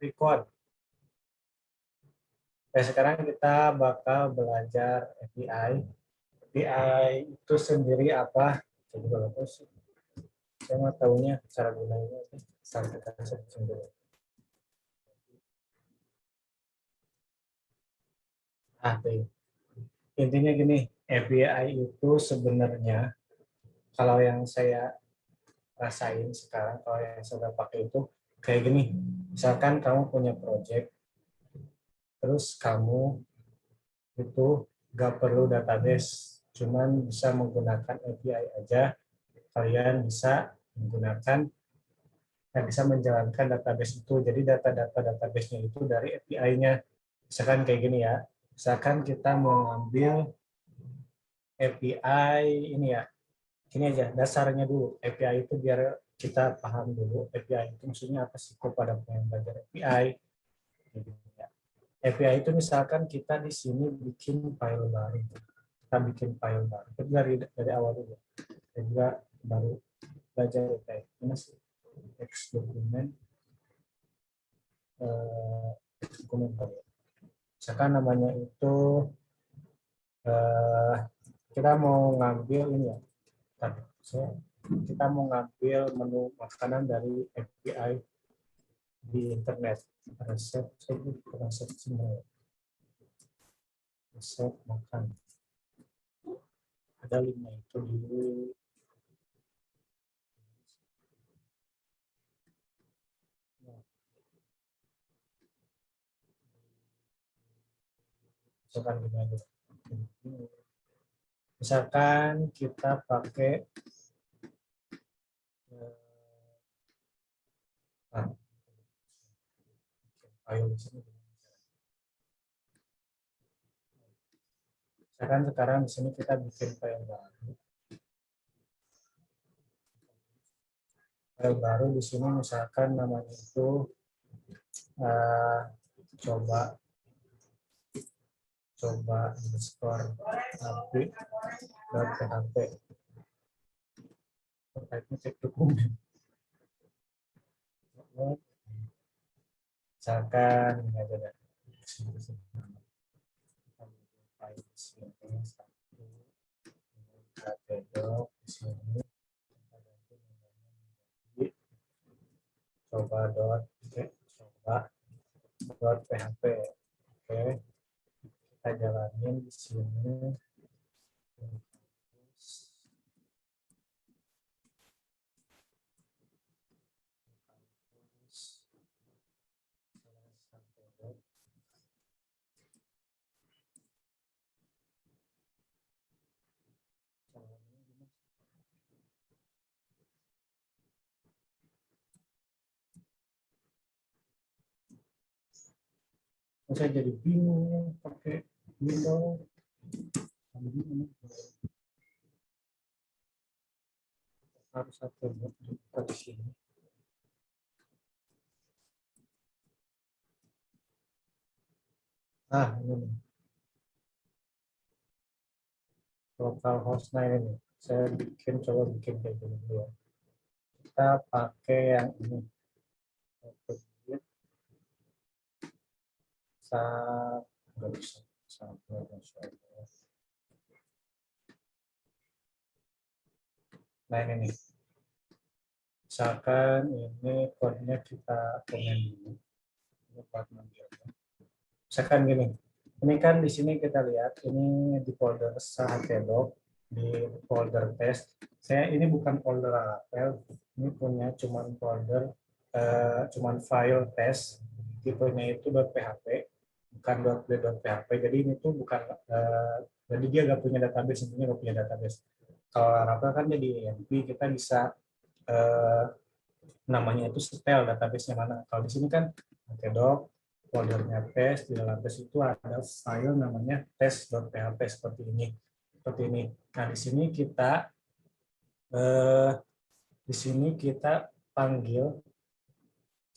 record. Nah, sekarang kita bakal belajar API. API itu sendiri apa? Coba terus. Saya mau tahunya cara gunanya. Sampai kita searching dulu. Intinya gini, API itu sebenarnya kalau yang saya rasain sekarang, kalau yang saya pakai itu kayak gini. Misalkan kamu punya project, terus kamu itu nggak perlu database, cuman bisa menggunakan API aja. Kalian bisa menggunakan, bisa menjalankan database itu. Jadi data-data database-nya itu dari API-nya. Misalkan kayak gini ya. Misalkan kita mau ngambil API ini ya. Ini aja dasarnya dulu. API itu biar kita paham dulu. API itu maksudnya apa sih kepada pengen belajar API. API itu misalkan kita di sini bikin file baru. Kita bikin file baru. Itu dari awal dulu. Saya juga baru belajar API. Ini sih text dokumen. Dokumen baru. Misalkan namanya itu kita mau ngambil ini ya. Kita mau ngambil menu makanan dari API di internet. Resep semua. Resep makan. Ada linknya itu di misalkan kita pakai file di sini. Misalkan sekarang di sini kita bikin file baru. File baru di sini misalkan namanya itu coba underscore api.php. Terkaitnya cek dokumen. Misalkan ini aja deh. coba.php. Oke, kita jalanin di sini. Saya jadi bingung pakai Windows. Harus satu buka di sini. Ini localhost ini. Saya coba bikin kayak gini dulu. Kita pakai yang ini. Nah ini nih. Misalkan ini kodenya kita komen dulu. Ini buat mengambilnya. Misalkan gini. Ini kan di sini kita lihat ini di folder sahatedok, di folder test. Saya ini bukan folder Laravel, ini punya cuman folder cuman file test, tipenya itu .php, bukan .php. Jadi ini tuh bukan jadi dia nggak punya database, intinya nggak punya database. Kalau Laravel kan jadi EMP, kita bisa namanya itu setel database-nya mana. Kalau di sini kan doc, foldernya test, di dalam test itu ada file namanya test.php seperti ini. Nah, di sini kita panggil,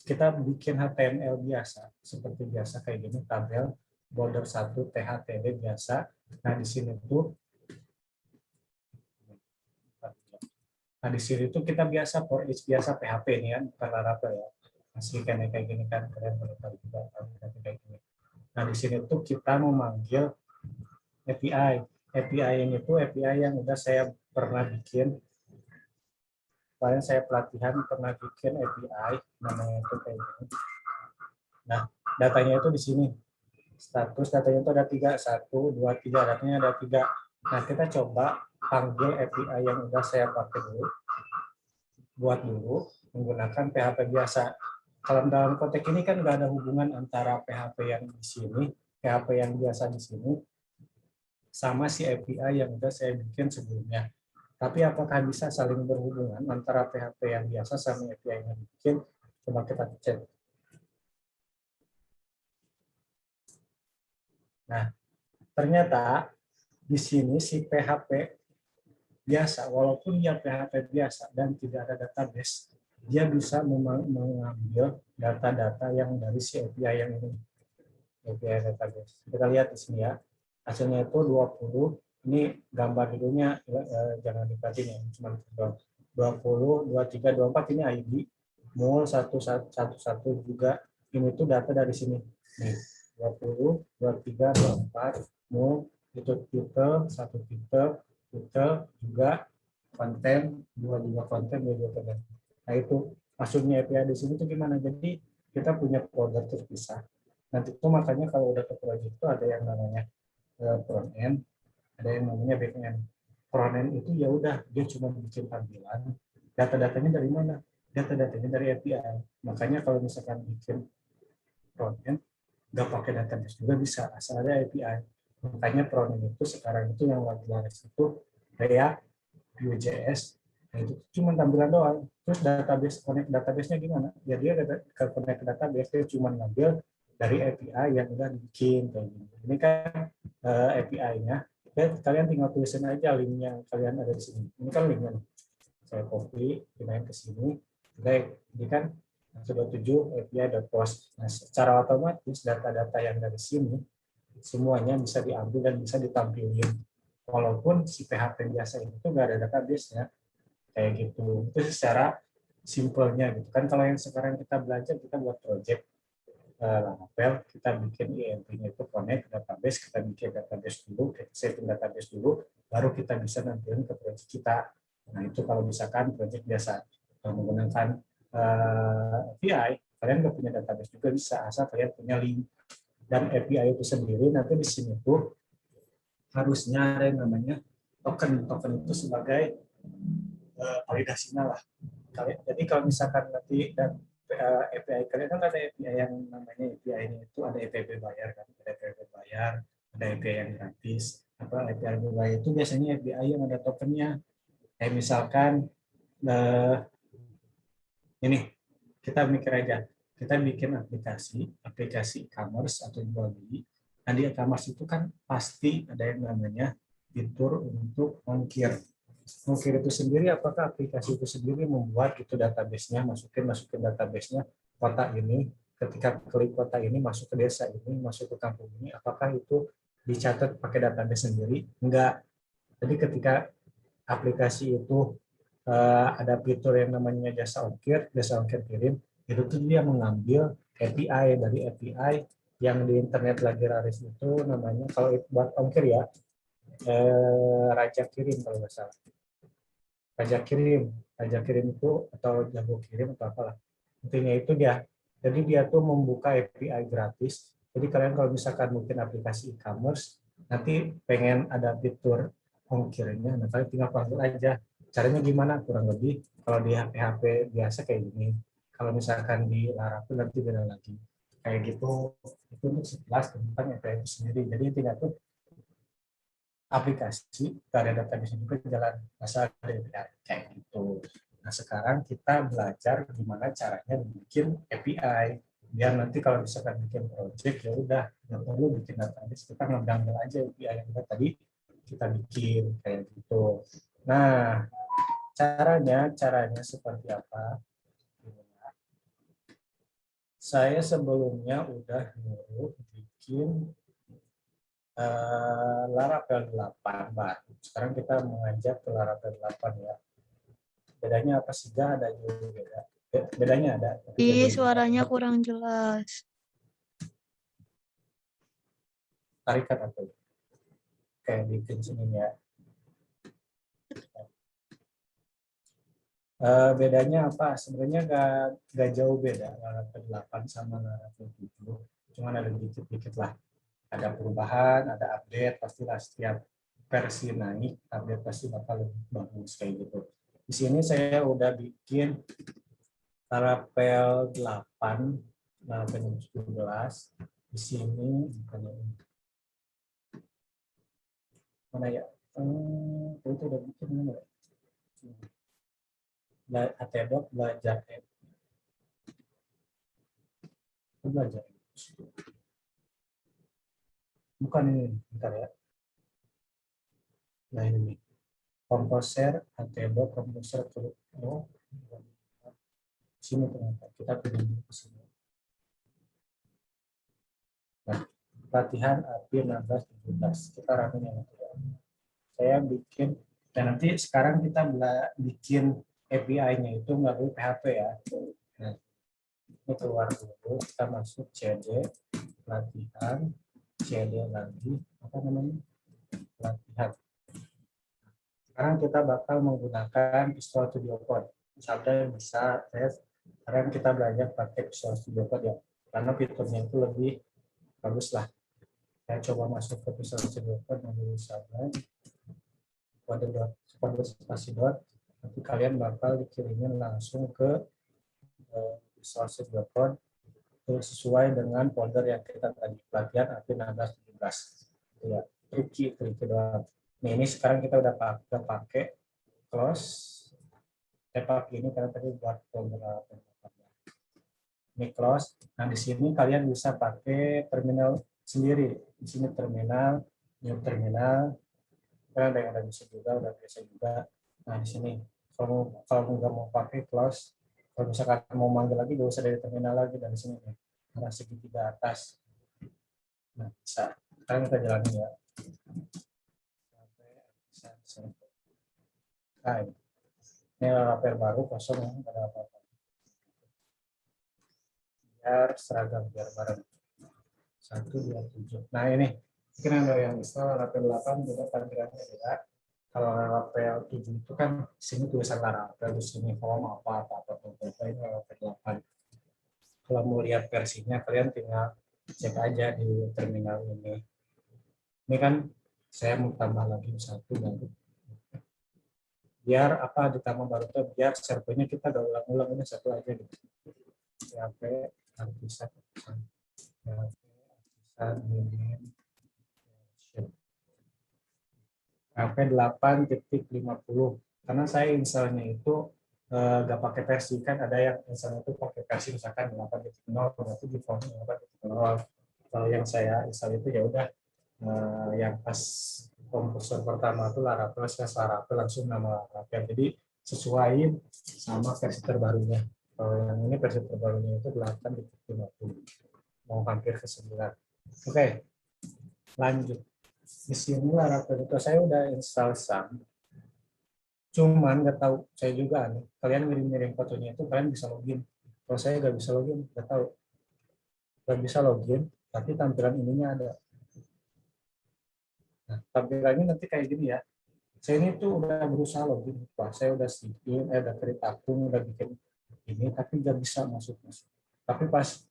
kita bikin HTML biasa seperti biasa kayak gini, tabel folder 1 thtd biasa. Nah, di sini tuh Nah, di sini tuh kita biasa for each biasa PHP ini kan, bukan Laravel ya. masih kayak gini kan, kalian perlu tahu juga kayak gini. Nah di sini tuh kita memanggil API. API ini tuh API yang udah saya pernah bikin. Kemarin saya pelatihan pernah bikin API namanya itu kayak gini. Nah datanya itu di sini. Status datanya itu ada 3, 1, 2, 3, datanya ada 3. Nah kita coba panggil API yang udah saya pakai dulu, buat dulu menggunakan PHP biasa. Kalau dalam konteks ini kan nggak ada hubungan antara PHP yang di sini, PHP yang biasa di sini, sama si API yang udah saya bikin sebelumnya. Tapi apakah bisa saling berhubungan antara PHP yang biasa sama API yang dibikin? Coba kita cek. Nah, ternyata di sini si PHP biasa, walaupun dia PHP biasa dan tidak ada database, dia bisa mengambil data-data yang dari si API yang ini, API database. Kita lihat di sini ya, hasilnya itu 20, ini gambar dulunya jangan diperhatiin ya, cuma 20, 23, 24 ini ID, mul 111 juga, ini tuh data dari sini. Nih, 20, 23, 24, mul, itu titel, satu titel juga konten, dua konten, dua konten. Nah itu maksudnya API di sini tuh gimana? Jadi kita punya folder terpisah. Nanti itu makanya kalau udah ke project itu ada yang namanya front end, ada yang namanya back end. Front end itu ya udah dia cuma bikin tampilan. Data-datanya dari mana? Data-datanya dari API. Makanya kalau misalkan bikin front end nggak pakai database juga bisa, asal ada API. Makanya front end itu sekarang itu yang lagi laris itu React, Vue.js, nah itu cuma tampilan doang. Terus database, connect database-nya gimana? Ya dia ke connect database dia cuma ngambil dari API yang udah dibikin kayak gini. Ini kan API-nya. Ya, kalian tinggal tulisin aja link yang kalian ada di sini. Ini kan linknya. Saya copy, pindahin ke sini. Baik, ini kan sudah 7 API.post. Nah, secara otomatis data-data yang dari sini semuanya bisa diambil dan bisa ditampilkan. Walaupun si PHP biasa itu nggak ada database-nya, kayak gitu. Itu secara simpelnya gitu kan. Kalau yang sekarang kita belajar, kita buat project Laravel, kita bikin IMP-nya itu connect database, kita bikin database dulu, kita setting database dulu, baru kita bisa nampilin ke project kita. Nah itu kalau misalkan project biasa menggunakan API, kalian nggak punya database juga bisa, asal kalian punya link. Dan API itu sendiri nanti di sini tuh harusnya ada yang namanya token. Token itu sebagai validasinya lah. Jadi kalau misalkan nanti dan API kalian kan ada API yang namanya API ini itu ada API bayar kan, ada API bayar, ada API yang gratis. Apa API bayar itu biasanya API yang ada tokennya. Kayak misalkan ini kita mikir aja, kita bikin aplikasi e-commerce atau jual beli. Nah di e-commerce itu kan pasti ada yang namanya fitur untuk ongkir. Ongkir itu sendiri, apakah aplikasi itu sendiri membuat itu database-nya, masukin database-nya kota ini, ketika klik kota ini masuk ke desa ini, masuk ke kampung ini, apakah itu dicatat pakai database sendiri? Enggak. Jadi ketika aplikasi itu ada fitur yang namanya jasa ongkir kirim, itu tuh dia mengambil API dari API yang di internet lagi laris itu namanya, kalau buat ongkir ya, Raja Kirim kalau nggak salah. Raja Kirim itu atau Jago Kirim atau apalah. Intinya itu dia. Jadi dia tuh membuka API gratis. Jadi kalian kalau misalkan mungkin aplikasi e-commerce, nanti pengen ada fitur ongkirnya, nah kalian tinggal panggil aja. Caranya gimana? Kurang lebih kalau di HP biasa kayak gini. Kalau misalkan di Laravel nanti beda lagi. Kayak gitu. Itu untuk sekilas tentang API itu sendiri. Jadi intinya tuh aplikasi dari database juga jalan asal dari API kayak gitu. Nah sekarang kita belajar gimana caranya bikin API biar nanti kalau misalkan bikin project ya udah nggak perlu bikin database, kita ngambil aja API yang tadi kita bikin kayak gitu. Nah caranya seperti apa? Saya sebelumnya udah nyuruh bikin Laravel 8 baru. Sekarang kita mengajak ke Laravel 8 ya. Bedanya apa sih? Ada juga beda. Bedanya ada. Tapi Ih, beda. suaranya kurang jelas. Tarikan atau kayak bikin sini ya. Bedanya apa? Sebenarnya nggak jauh beda Laravel 8 sama Laravel 7. Cuman ada dikit-dikit lah. Ada perubahan, ada update, pastilah setiap versi naik, update pasti bakal lebih bagus kayak gitu. Di sini saya udah bikin Laravel 8, Laravel 17. Di sini mana ya? Itu udah bikin mana ya? Atebok belajar belajar. Bukan ini, bentar ya. Nah ini komposer, Atebok, komposer, oh, sini ternyata kita pilih di sini. Nah, latihan API 16-17 kita ramein yang itu ya. Saya bikin dan nanti sekarang kita bikin API-nya itu melalui PHP ya. Nah, ini keluar dulu, kita masuk CD, latihan, CD lagi, apa namanya? Latihan. Sekarang kita bakal menggunakan Visual Studio Code. Misalnya bisa, sekarang kita belajar pakai Visual Studio Code ya, karena fiturnya itu lebih bagus lah. Saya coba masuk ke Visual Studio Code menuju sana, kode spasi dot, nanti kalian bakal dikirimin langsung ke Visual Studio Code sesuai dengan folder yang kita tadi pelatihan API 16-17. Ya, tricky doang. Nah ini sekarang kita udah pakai close tepak ini karena tadi buat folder ini close. Nah di sini kalian bisa pakai terminal sendiri. Di sini terminal, new terminal. Kan ada yang udah bisa juga, udah biasa juga. Nah di sini kalau nggak mau pakai close, kalau misalkan mau manggil lagi gak usah dari terminal lagi dari sini nih. Karena segitiga atas. Nah bisa. Sekarang kita jalanin ya. Nah ini Laravel baru kosong, nggak ada apa-apa. Biar seragam, biar bareng. 127. Nah ini mungkin ada yang install Laravel 8 juga tampilannya beda. Kalau Laravel 7 itu kan sini tulisan Laravel, di sini home apa ini Laravel 8. Kalau mau lihat versinya kalian tinggal cek aja di terminal ini. Ini kan saya mau tambah lagi satu baru. Biar apa ditambah baru tuh biar servernya kita gak ulang-ulang, ini satu aja gitu. PHP artisan sampai 8.50 karena saya installnya itu nggak pakai versi, kan ada yang installnya itu pakai versi misalkan 8.0 berarti defaultnya 8.0. Kalau yang saya install itu ya udah yang pas komposer pertama itu Laravel Laravel langsung nama Laravel, jadi sesuai sama versi terbarunya. Kalau yang ini versi terbarunya itu 8.50, mau hampir ke 9. Oke, lanjut. Di sini Laravel itu saya udah install SAM, cuman nggak tahu saya juga nih, kalian ngirim fotonya itu kalian bisa login. Kalau saya nggak bisa login, nggak bisa login, tapi tampilan ininya ada. Nah, tampilannya nanti kayak gini ya. Saya ini tuh udah berusaha login, wah saya udah udah create akun, udah bikin ini, tapi nggak bisa masuk. Tapi pas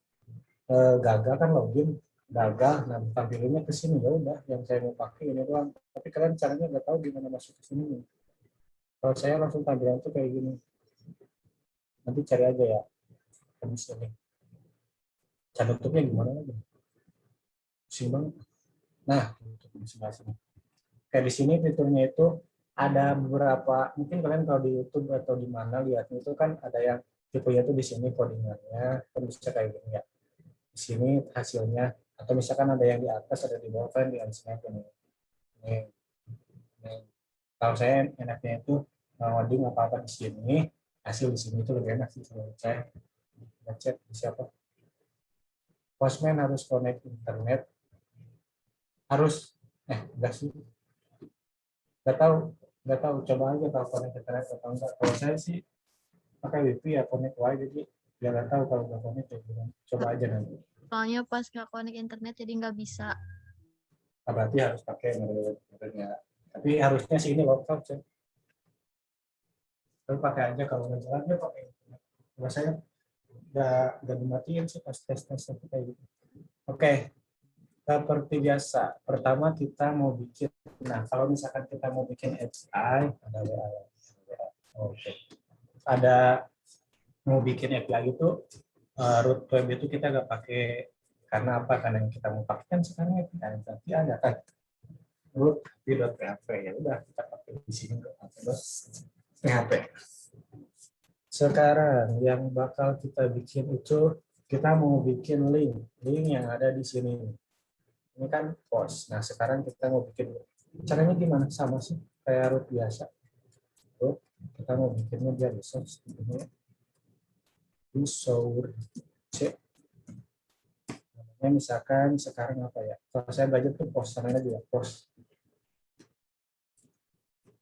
gagal kan login, gagal, nah tampilannya ke sini ya udah, yang saya mau pakai ini doang. Tapi kalian caranya nggak tahu gimana masuk ke sini. Kalau saya langsung tampilan itu kayak gini. Nanti cari aja ya di sini. Cara tutupnya gimana lagi? Simbang. Nah, untuk di sebelah sini. Kayak di sini fiturnya itu ada beberapa, mungkin kalian kalau di YouTube atau di mana lihatnya itu kan ada yang tipenya itu di sini codingannya, kan bisa kayak gini ya. Di sini hasilnya, atau misalkan ada yang di atas, ada di bawah, kan di sini ini. Kalau saya enaknya itu ngoding apa-apa di sini, hasil di sini itu lebih enak sih kalau saya ngecek siapa. Postman harus connect internet, harus enggak sih, nggak tahu coba aja kalau connect internet atau enggak. Kalau saya sih pakai wifi ya connect wifi, jadi dia nggak tahu kalau nggak connect ya gimana. Coba aja nanti. Soalnya pas nggak connect internet jadi nggak bisa. Nah, berarti harus pakai modemnya. Tapi harusnya sih ini lokal sih. Tapi pakai aja kalau nggak jalan ya pakai internet. Kalau saya nggak dimatiin sih pas tes kayak gitu. Oke, seperti biasa. Pertama kita mau bikin. Nah, kalau misalkan kita mau bikin API, ada WA. Oke. Ada mau bikin API itu root web itu kita nggak pakai karena apa? Karena yang kita mau pakai kan sekarang API, tapi ada kan root php ya udah kita pakai di sini php. Sekarang yang bakal kita bikin itu kita mau bikin link yang ada di sini. Ini kan post. Nah sekarang kita mau bikin caranya gimana? Sama sih kayak root biasa. Root kita mau bikinnya dia resource. Resource. Namanya misalkan sekarang apa ya? Kalau saya belajar tuh post namanya dia post.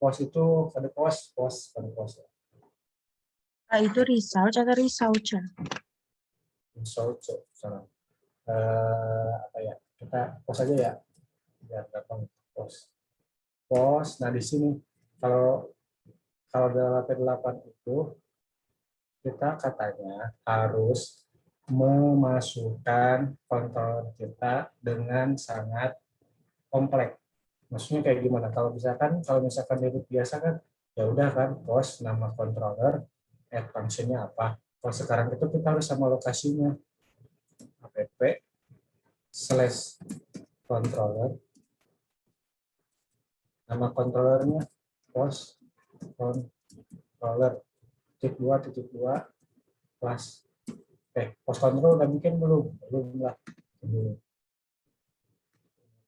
Post itu pada post pada post. Ah, itu result atau research? Resource. Apa ya? Kita post aja ya. Biar gampang post. Post. Nah di sini kalau dalam P8 itu kita katanya harus memasukkan kontrol kita dengan sangat kompleks. Maksudnya kayak gimana? Kalau misalkan di root biasa kan ya udah kan post nama controller, add functionnya apa. Kalau sekarang itu kita harus sama lokasinya app slash controller, nama controllernya post controller titik dua kelas. Post control udah bikin belum lah.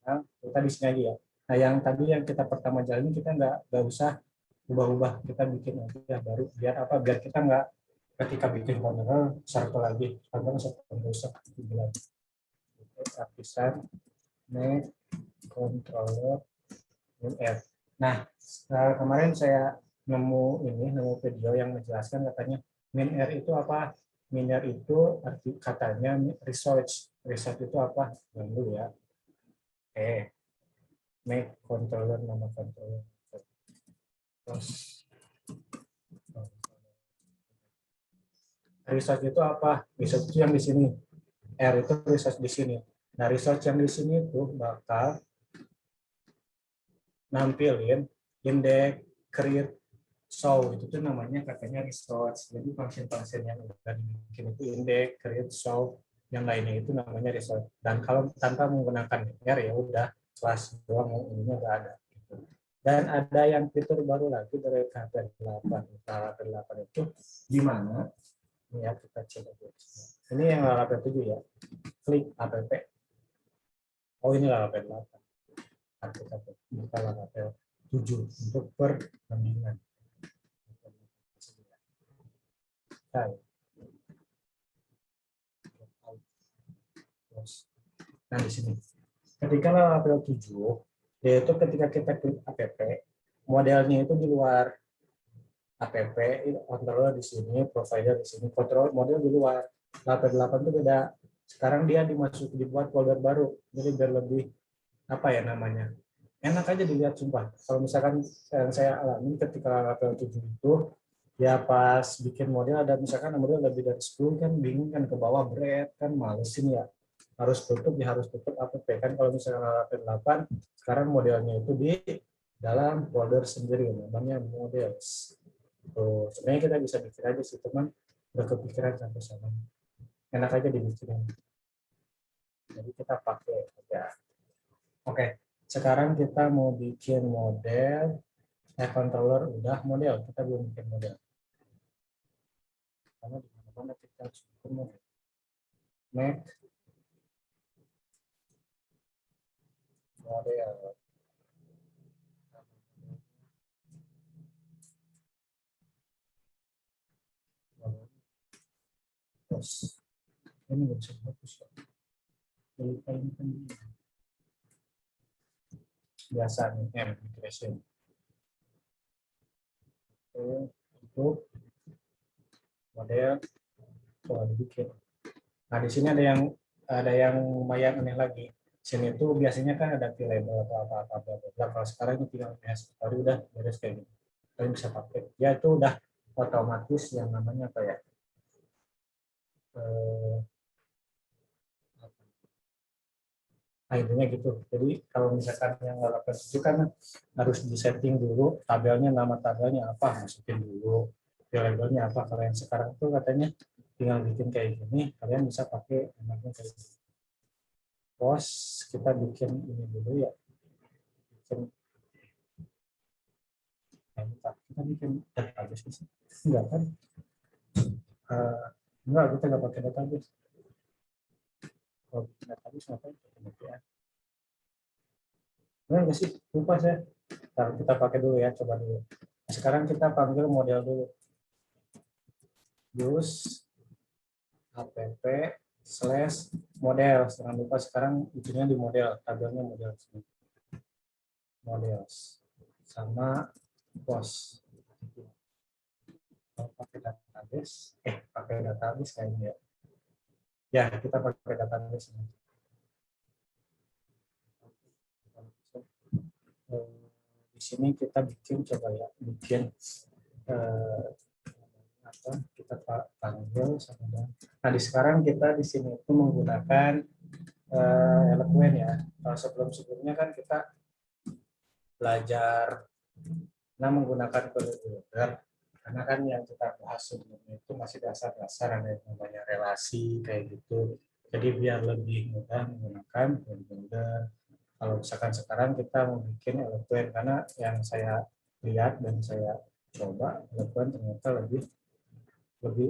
Nah, kita di sini aja ya. Nah, yang tadi yang kita pertama jalan kita nggak usah ubah-ubah, kita bikin aja baru biar apa? Biar kita nggak ketika bikin controller satu lagi, contohnya satu rusak lagi. Lapisan make controller F. Nah, kemarin saya nemu video yang menjelaskan katanya min-r itu apa? Min-r itu arti katanya research. Research itu apa? Dulu ya. Make controller nama controller. Terus research itu apa? Research yang di sini. R itu research di sini. Nah, research yang di sini itu bakal nampilin index, create, show. Itu tuh namanya katanya research. Jadi function-function yang udah dibikin itu index, create, show. Yang lainnya itu namanya research. Dan kalau tanpa menggunakan R ya udah kelas doang, ininya nggak ada. Dan ada yang fitur baru lagi dari KP8. KP8 itu di mana? Ini ya kita coba dulu. Ini yang KP7 ya. Klik app. Oh ini KP8. Bukan KP7 untuk perbandingan. Nah di sini. Ketika KP7 yaitu ketika kita klik app, modelnya itu di luar app, controller di sini, provider di sini, control model di luar. KP8 itu beda. Sekarang dia dibuat folder baru, jadi biar lebih apa ya namanya, enak aja dilihat sumpah. Kalau misalkan yang saya alami ketika KP7 itu, ya pas bikin model ada misalkan model lebih dari 10 kan bingung kan ke bawah berat kan malesin ya. Harus tutup ya harus tutup app kan. Kalau misalkan KP8 sekarang modelnya itu di dalam folder sendiri namanya models. Tuh, sebenarnya kita bisa bikin aja sih, teman udah kepikiran sampai sana. Enak aja dibikin. Jadi kita pakai aja. Oke, sekarang kita mau bikin model. Controller udah model, kita belum bikin model. Karena di mana kita harus bikin model. Make model. Terus ini nggak bisa fokus ya. Ini kan biasa nih migration. Untuk model, oh, dibikin. Nah, di sini ada yang lumayan aneh lagi. Sini tuh biasanya kan ada label atau apa-apa bla bla bla. Kalau sekarang ini tinggal story udah beres kayak gitu. Kalian bisa pakai. Ya itu udah otomatis yang namanya apa ya? Eh, Nah, intinya gitu. Jadi kalau misalkan yang nggak itu kan harus disetting dulu tabelnya, nama tabelnya apa, masukin dulu. Labelnya apa. Kalau yang sekarang tuh katanya tinggal bikin kayak gini, kalian bisa pakai namanya kayak gini. Post kita bikin ini dulu ya. Bikin kita bikin database sih. Enggak kan? Eh, enggak, kita nggak pakai database. Kalau bikin database ngapain? Pakai DBA. Enggak sih? Lupa saya. Nah, kita pakai dulu ya, coba dulu. Nah, sekarang kita panggil model dulu. Use app slash model. Jangan lupa sekarang itunya di model, tabelnya model sini. Models sama post. Kalau pakai database kayaknya. Ya, kita pakai database. Di sini kita bikin coba ya, bikin apa kita panggil sama. Nah, di sekarang kita di sini itu menggunakan Eloquent ya. Kalau sebelumnya kan kita belajar menggunakan kode builder, karena kan yang kita bahas sebelumnya itu masih dasar-dasar, ada yang namanya relasi kayak gitu. Jadi biar lebih mudah menggunakan kode builder. Kalau misalkan sekarang kita mau bikin Eloquent, karena yang saya lihat dan saya coba Eloquent ternyata lebih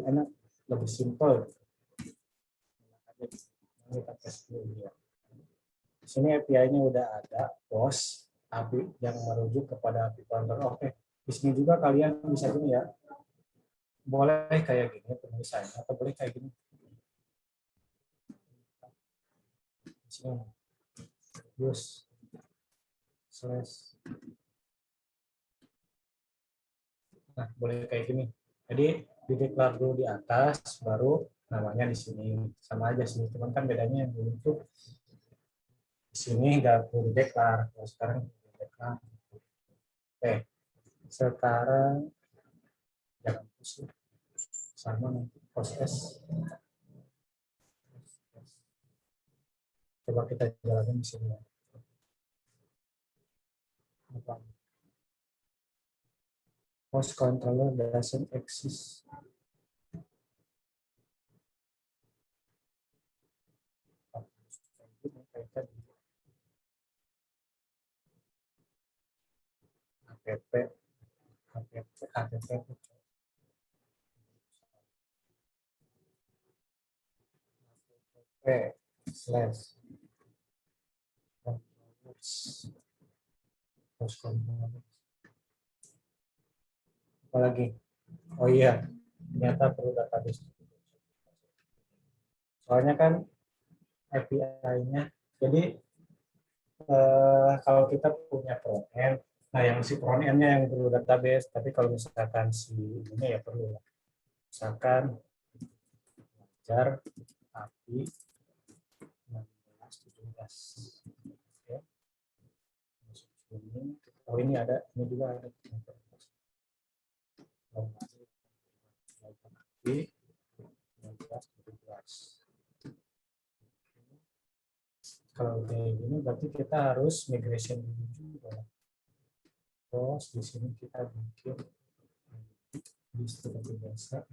enak, lebih simple. Kita tes dulu ya. Di sini API-nya udah ada, post API yang merujuk kepada API Founder. Oke, di sini juga kalian bisa gini ya. Boleh kayak gini penulisannya atau boleh kayak gini. Di sini use slash. Nah, boleh kayak gini. Jadi dideklar dulu di atas, baru namanya di sini. Sama aja sih, cuman kan bedanya yang dulu itu di sini nggak perlu dideklar, kalau sekarang dideklar. Oke, sekarang jangan pusing, sama nanti proses. Coba kita jalanin di sini. Host controller doesn't exist. Slash host controller. Apalagi? Oh iya, ternyata perlu database. Soalnya kan API-nya, jadi kalau kita punya frontend, nah yang si frontend-nya yang perlu database, tapi kalau misalkan si ini ya perlu. Misalkan belajar API 1617. Oke. Oh ini ada, ini juga ada. API 1617. Kalau kayak gini berarti kita harus migration dulu juga. Terus di sini kita bikin list seperti biasa.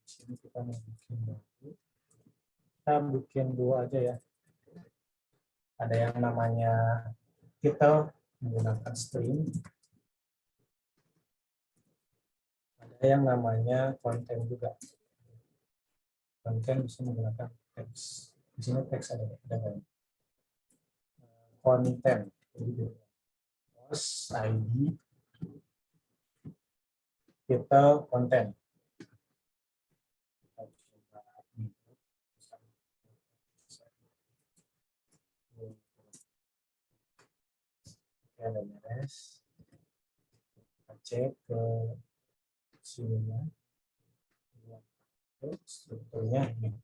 Di sini kita mau bikin baru. Kita bikin dua aja ya. Ada yang namanya title menggunakan string. Ada yang namanya konten juga. Konten bisa menggunakan teks. Di sini teks ada kan? Konten. Post ID title konten. Ada beres. cek ke sini, strukturnya ini.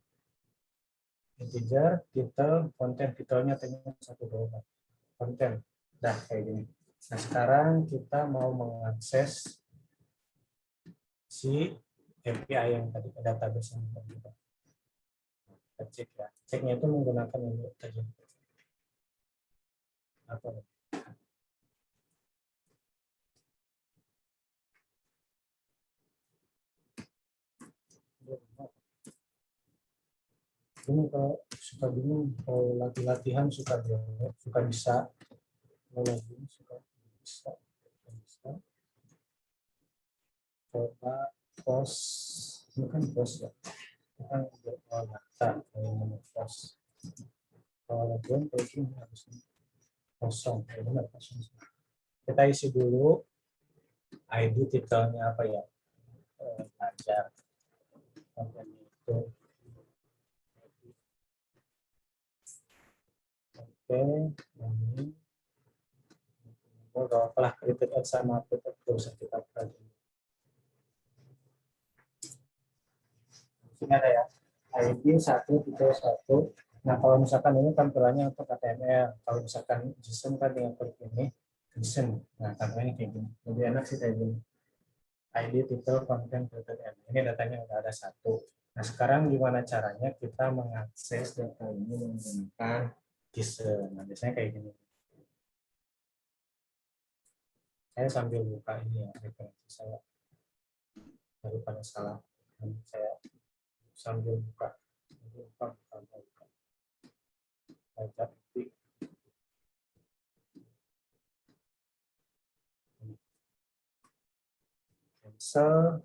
Integer, title, konten, titelnya satu dua konten. Nah, kayak gini. Nah, sekarang kita mau mengakses si API yang tadi, database yang tadi. Kita cek ya. Ceknya itu menggunakan ini tadi. Apa? Ini kalau suka bingung, kalau latihan suka bisa, kalau lagi suka bisa. Coba post, ini kan post ya, kan data yang post. Kalau lagi kayak gini harusnya kosong, benar kosong. Kita isi dulu ID, titelnya apa ya, belajar konten itu. Oke, ini kalau kritik sama kritik terus kita pelajari. Ini ada ya, ID 1.1. Nah, kalau misalkan ini tampilannya untuk HTML, kalau misalkan JSON kan dengan klik ini JSON. Nah, tampilannya kayak gini. Lebih enak sih kayak gini. ID, titel, konten, HTML. Ini datanya udah ada satu. Nah, sekarang gimana caranya kita mengakses data ini menggunakan JSON. Nah, biasanya kayak gini. Saya sambil buka ini ya, referensi saya. Daripada salah, saya sambil buka. Cancel.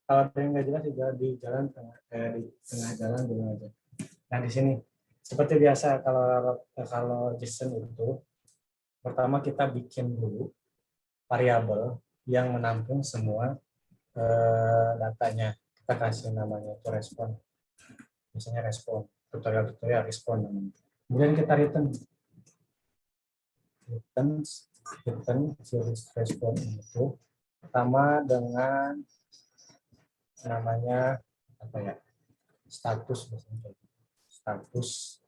Kalau ada yang nggak jelas juga di jalan tengah, di tengah jalan dulu aja. Nah, di sini seperti biasa kalau JSON itu pertama kita bikin dulu variabel yang menampung semua datanya. Kita kasih namanya itu respon. Misalnya respon, tutorial respon namanya. Kemudian kita return series respon itu pertama dengan namanya apa ya, status, misalnya status,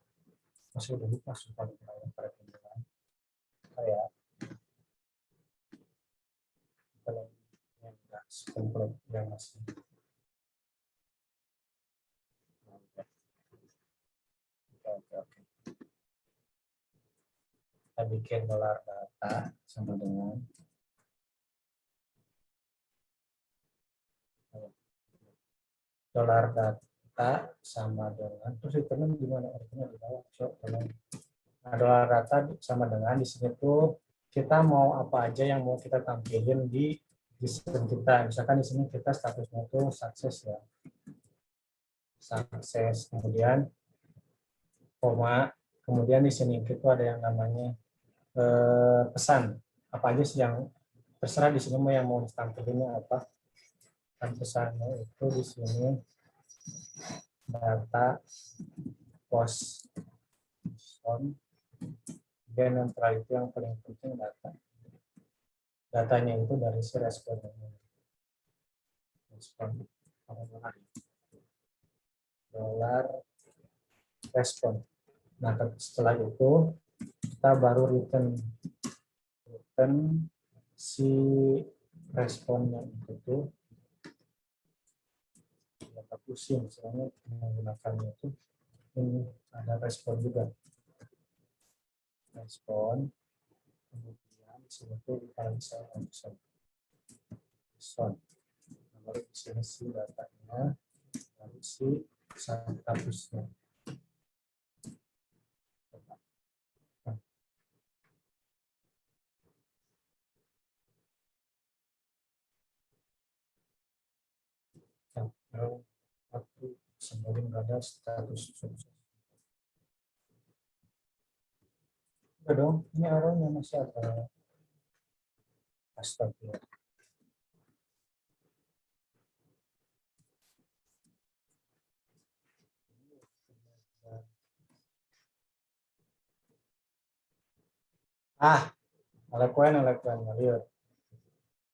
masih udah lupa sumpah pada penggunaan kayak yang enggak komplit yang masih oke. Kita bikin $data sama dengan $data sama dengan, terus itu gimana artinya di bawah. Nah, $data sama dengan di sini tuh kita mau apa aja yang mau kita tampilin di JSON kita. Misalkan di sini kita statusnya tuh sukses ya, sukses, kemudian koma, kemudian di sini itu ada yang namanya pesan. Apa aja sih yang terserah di sini mau yang mau ditampilin apa. Dan pesannya itu di sini data post on, dan yang terakhir itu yang paling penting datanya itu dari si respon dolar respon. Nah, setelah itu kita baru return si responnya itu. Kita pusing misalnya menggunakannya itu, ini ada respon juga, respon, kemudian disini tuh kita bisa respon, lalu di sini si datanya, lalu si statusnya. Lalu waktu sebelum ada status sukses. Udah dong, ini arrownya masih ada. Astagfirullah. Oleh kuen, lihat.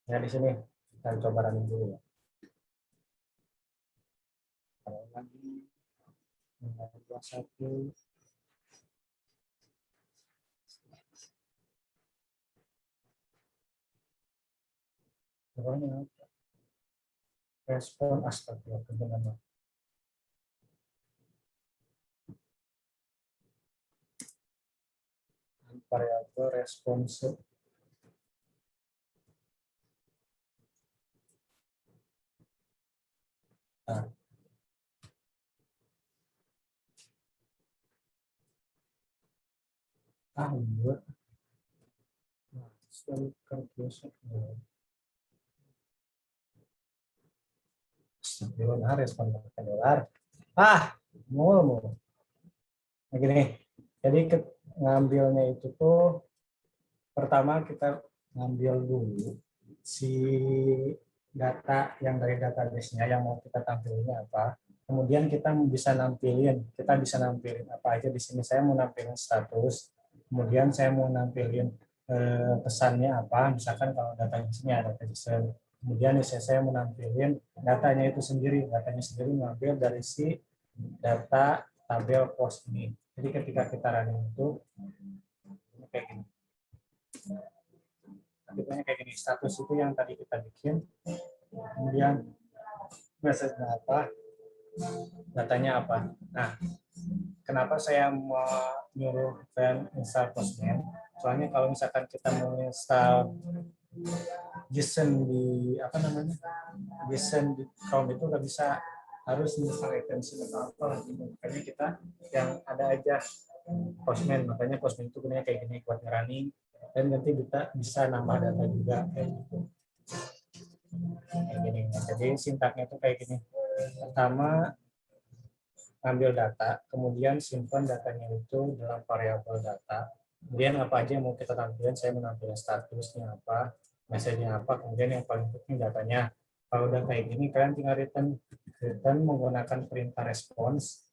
Ya di sini kita coba running dulu ya. Kalau lagi 21. Pokoknya respon astagfirullah. Variabel respons. Nah, iya. Nah, astagfirullah, respon dolar. Mulu. Nah, gini. Jadi ngambilnya itu tuh pertama kita ngambil dulu si data yang dari database-nya yang mau kita tampilnya apa. Kemudian kita bisa nampilin apa aja di sini. Saya mau nampilin status, kemudian saya mau nampilin pesannya apa. Misalkan kalau datanya di sini ada JSON. Kemudian saya mau nampilin datanya itu sendiri. Datanya sendiri ngambil dari si data tabel post ini. Jadi ketika kita running itu kayak gini. Tampilnya kayak gini. Status itu yang tadi kita bikin. Kemudian message-nya apa, datanya apa. Nah, kenapa saya mau nyuruh kalian install Postman? Soalnya kalau misalkan kita mau install JSON di JSON di Chrome itu nggak bisa, harus install extension atau apa. Makanya kita yang ada aja Postman. Makanya Postman itu gunanya kayak gini buat running, dan nanti kita bisa nambah data juga kayak gitu. Kayak gini. Jadi sintaknya itu kayak gini. Pertama, ambil data, kemudian simpan datanya itu dalam variabel data. Kemudian apa aja yang mau kita tampilkan, saya menampilkan statusnya apa, message-nya apa, kemudian yang paling penting datanya. Kalau udah kayak gini, kalian tinggal return menggunakan perintah response,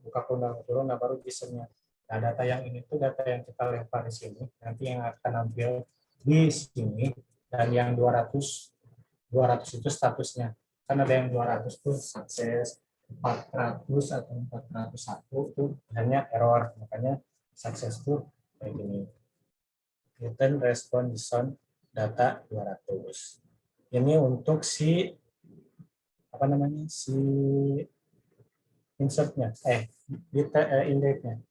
buka kurung, nah baru JSON-nya. Nah, data yang ini tuh data yang kita lempar di sini, nanti yang akan tampil di sini, dan yang 200 itu statusnya. Kan ada yang 200 tuh sukses, 400 atau 401 itu hanya error. Makanya sukses tuh kayak gini. Return respon JSON data 200. Ini untuk si insertnya, index-nya.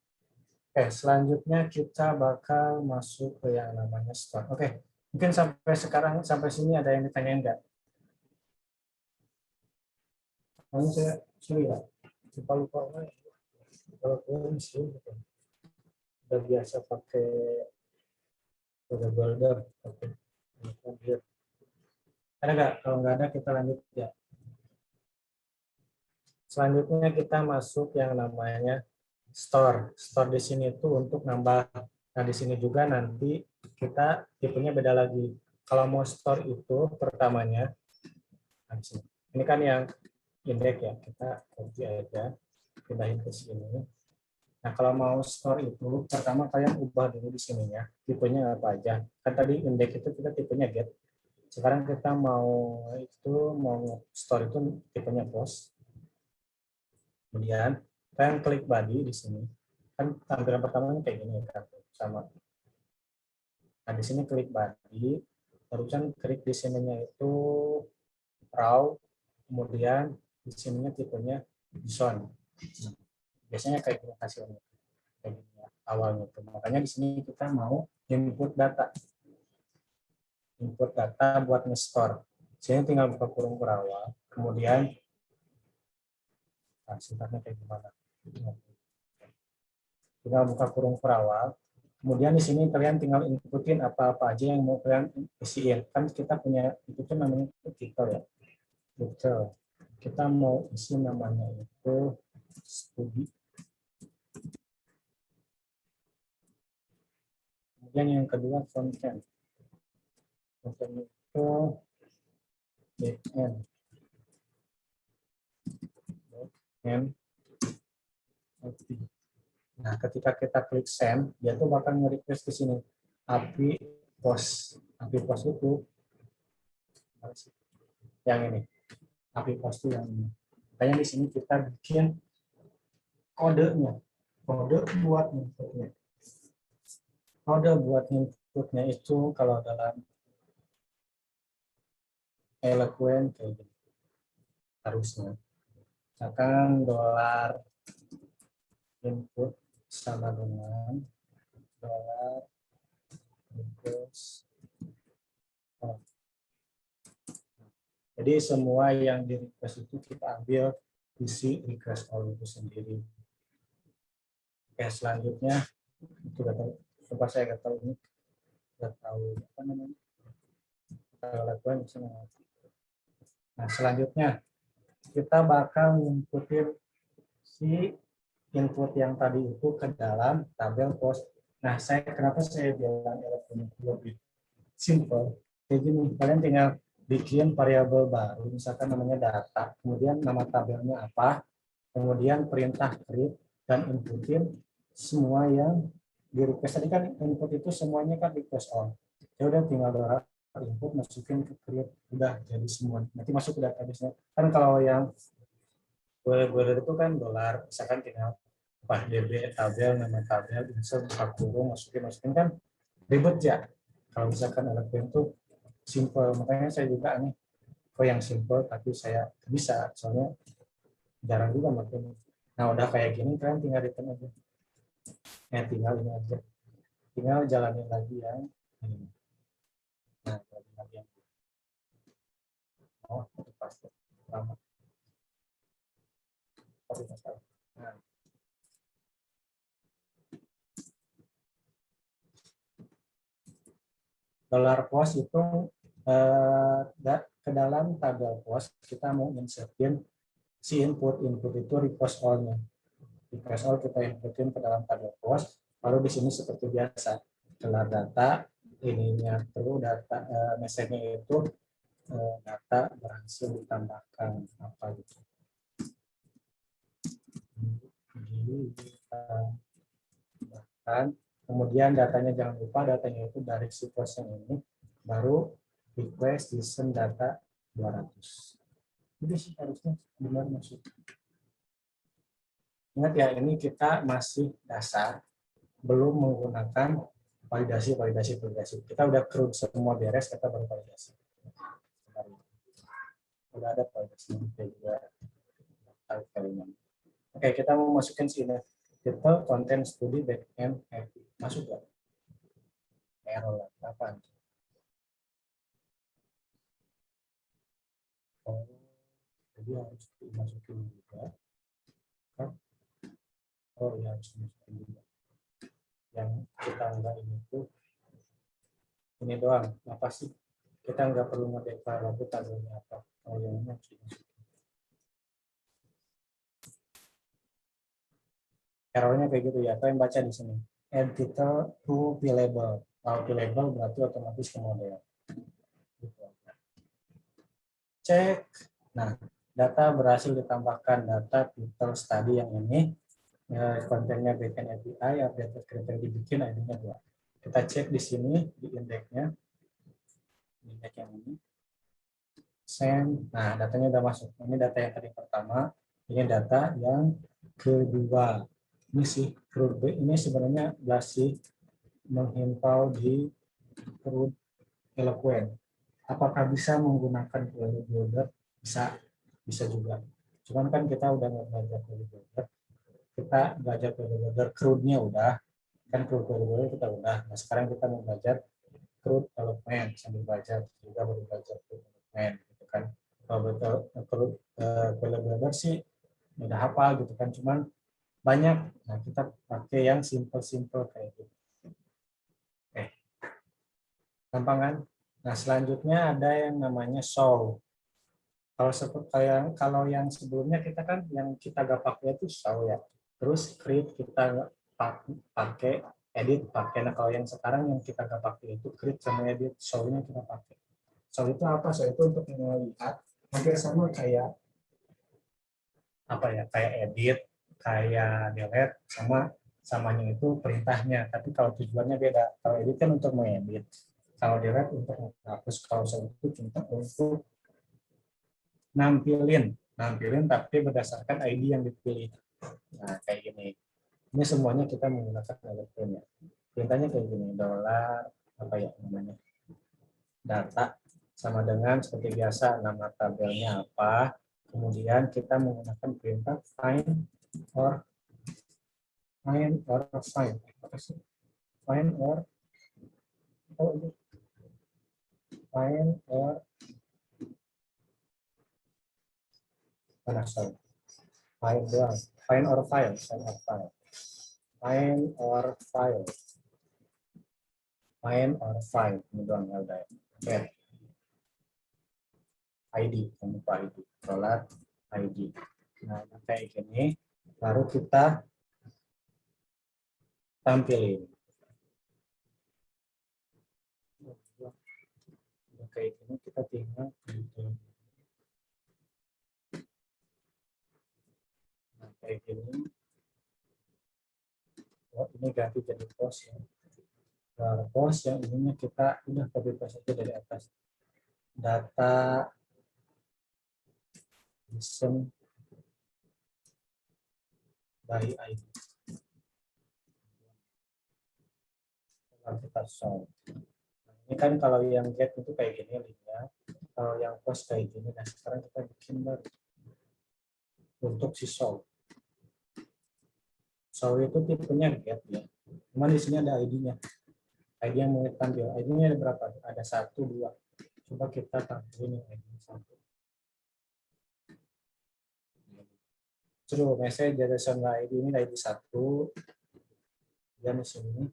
Oke, selanjutnya kita bakal masuk ke yang namanya store. Oke, mungkin sampai sini ada yang ditanya enggak? Namun saya ya, lupa kalau kalian sih udah biasa pakai builder. Ada nggak? Kalau nggak ada kita lanjut ya. Selanjutnya kita masuk yang namanya store. Store di sini itu untuk nambah. Nah di sini juga nanti kita tipenya beda lagi. Kalau mau store itu pertamanya, ini kan yang index ya, kita copy aja, pindahin ke sini. Nah, kalau mau store itu, pertama kalian ubah dulu di sininya, tipenya apa aja. Kan tadi index itu kita tipenya get. Sekarang kita mau store itu tipenya post. Kemudian kalian klik body di sini. Kan tampilan pertamanya kayak gini kan, sama. Nah, di sini klik body, barusan klik di sininya itu raw, kemudian di sininya tipenya JSON. Biasanya kayak gini hasilnya. Awalnya itu. Makanya di sini kita mau input data buat nge-store. Sini tinggal buka kurung berawal, kemudian sintaknya kayak gimana? Tinggal buka kurung berawal, kemudian di sini kalian tinggal inputin apa-apa aja yang mau kalian isiin. Kan kita punya itu tuh namanya title ya. Title. Kita mau isi namanya itu studi. Kemudian yang kedua content. Content itu backend. Nah, ketika kita klik send, dia tuh bakal nge-request ke sini API post. API post itu Yang ini, aplikasi yang ini. Makanya di sini kita bikin kodenya, kode buat inputnya. Kode buat inputnya itu kalau dalam Eloquent kayak gini. Harusnya. Misalkan dolar input sama dengan dolar request. Jadi semua yang di request itu kita ambil isi request all itu sendiri. Oke, selanjutnya itu udah tahu. Coba saya nggak tahu ini, nggak tahu apa namanya. Kalau lakukan bisa. Nah, selanjutnya kita bakal inputin si input yang tadi itu ke dalam tabel post. Nah, kenapa saya bilang elektronik lebih simple? Kayak gini, kalian tinggal bikin variabel baru, misalkan namanya data, kemudian nama tabelnya apa, kemudian perintah create dan inputin semua yang di request. Tadi kan input itu semuanya kan request all. Ya udah tinggal input masukin ke create, udah jadi semua. Nanti masuk ke database-nya. Kan kalau yang boleh itu kan dolar, misalkan tinggal DB tabel, nama tabel, insert, buka kurung, masukin kan ribet ya. Kalau misalkan Eloquent itu simple, makanya saya juga nih kok yang simple tapi saya bisa, soalnya jarang juga makin. Nah udah kayak gini kan tinggal return aja. Tinggal ini aja. Tinggal jalanin lagi yang ini. Nah, lagi yang ini. Oh, itu pasti lama. Nah. Dolar post itu ke dalam tabel post kita mau insertin si input itu request all-nya. Request all kita inputin ke dalam tabel post, lalu di sini seperti biasa kelar data ininya perlu data message-nya itu data berhasil ditambahkan apa gitu. Ditambahkan. Kemudian datanya jangan lupa datanya itu dari si post yang ini baru request listen data 200. Jadi sih harusnya benar masuk. Ingat ya, ini kita masih dasar, belum menggunakan validasi. Kita udah CRUD semua beres, kita baru validasi. Udah ada validasi juga. Oke, kita mau masukin sini. Kita content study backend API. Masuk nggak? Error apa? Oh, jadi harus dimasukin juga. Oh ya, harus dimasukin juga. Yang kita enggak ini tuh ini doang. Apa sih? Kita nggak perlu ngedeklarasi tabelnya apa. Oh yang ini harus dimasukin. Errornya kayak gitu ya. Apa yang baca di sini? Add title to label. Kalau label berarti otomatis ke model. Cek. Nah, data berhasil ditambahkan, data title study yang ini kontennya backend API, update kriteria dibikin ID-nya 2. Kita cek di sini di indeksnya. Indeks yang ini. Send. Nah, datanya udah masuk. Ini data yang tadi pertama, ini data yang kedua. Ini sih CRUD ini sebenarnya masih menghimpau di CRUD Eloquent. Apakah bisa menggunakan query builder? Bisa juga. Cuman kan kita udah belajar query builder. Kita belajar query builder, CRUD-nya udah. Kan CRUD query builder kita udah. Nah, sekarang kita mau belajar CRUD Eloquent sambil belajar juga baru belajar CRUD Eloquent gitu kan. Kalau betul CRUD query builder sih udah hafal gitu kan, cuman banyak. Nah, kita pakai yang simple kayak gitu. Oke. Gampang kan? Nah, selanjutnya ada yang namanya show. Kalau yang sebelumnya kita kan yang kita gak pakai itu show ya. Terus create kita pakai, edit pakai. Nah, kalau yang sekarang yang kita gak pakai itu create sama edit, show-nya kita pakai. Show itu apa? Show itu untuk melihat hampir sama kayak apa ya? Kayak edit, kayak delete, samanya itu perintahnya. Tapi kalau tujuannya beda. Kalau edit kan untuk mengedit. Kalau delete untuk menghapus carousel itu cuma untuk nampilin tapi berdasarkan ID yang dipilih. Nah, kayak gini. Ini semuanya kita menggunakan elektron ya. Perintahnya kayak gini, dolar apa ya namanya? Data sama dengan seperti biasa nama tabelnya apa. Kemudian kita menggunakan perintah find or find. Apa sih? Find or find or mana sorry. Find doang. Find or file. Find or file. Find or file. Ini doang ya udah. Oke. ID, jangan lupa ID. Dolar ID. Nah, kayak gini. Baru kita tampilin. Kayak gini kita tinggal nah, kayak gini. Oh, ini ganti jadi post ya. Nah, post yang ininya kita udah copy paste aja dari atas. Data listen by ID. Kita solve. Nah, ini kan kalau yang get itu kayak gini linknya. Kalau yang post kayak gini. Nah sekarang kita bikin baru untuk si solve. Solve itu tipenya get ya. Cuman di sini ada ID-nya. ID yang mau tampil. ID-nya ada berapa? Ada 1, 2. Coba kita tampilin yang ID 1. True, message JSON ID ini ID 1. Dan di sini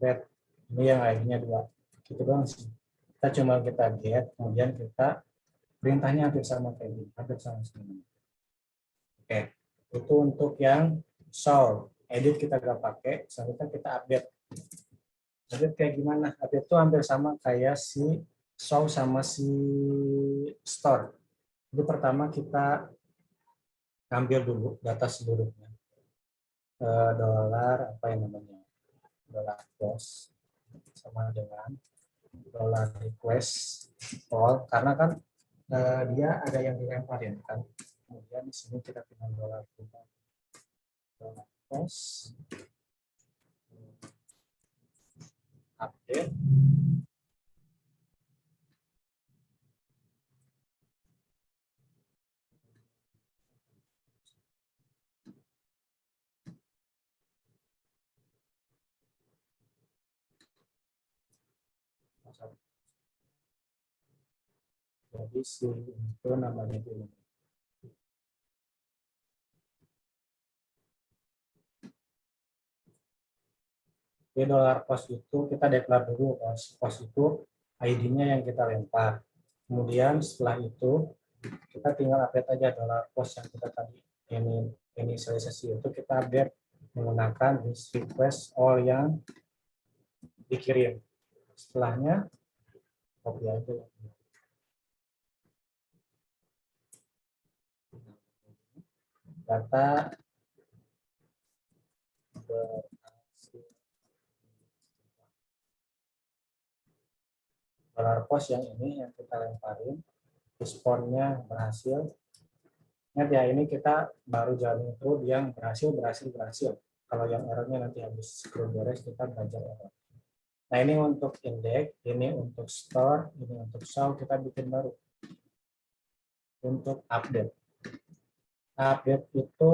get. Ini yang ID-nya 2. Gitu doang sih. Kita cuma kita get, kemudian kita perintahnya hampir sama kayak gini. Hampir sama semuanya. Oke. Itu untuk yang solve. Edit kita gak pakai, selanjutnya kita update. Update kayak gimana? Update itu hampir sama kayak si solve sama si store. Jadi pertama kita ambil dulu data seluruhnya. Dolar apa yang namanya? Dolar post sama dengan dolar request all karena kan dia ada yang dilemparin kan. Kemudian di sini kita tinggal dolar post update jadi si itu namanya dulu. Di dolar post itu kita declare dulu post itu ID-nya yang kita lempar. Kemudian setelah itu kita tinggal update aja dolar post yang kita tadi ini inisialisasi itu kita update menggunakan this request all yang dikirim. Setelahnya copy aja. Data dolar post yang ini yang kita lemparin responnya berhasil. Ingat ya ini kita baru jalan code yang berhasil. Kalau yang errornya nanti habis scroll beres kita belajar error. Nah ini untuk index, ini untuk store, ini untuk show kita bikin baru. Untuk update. Update itu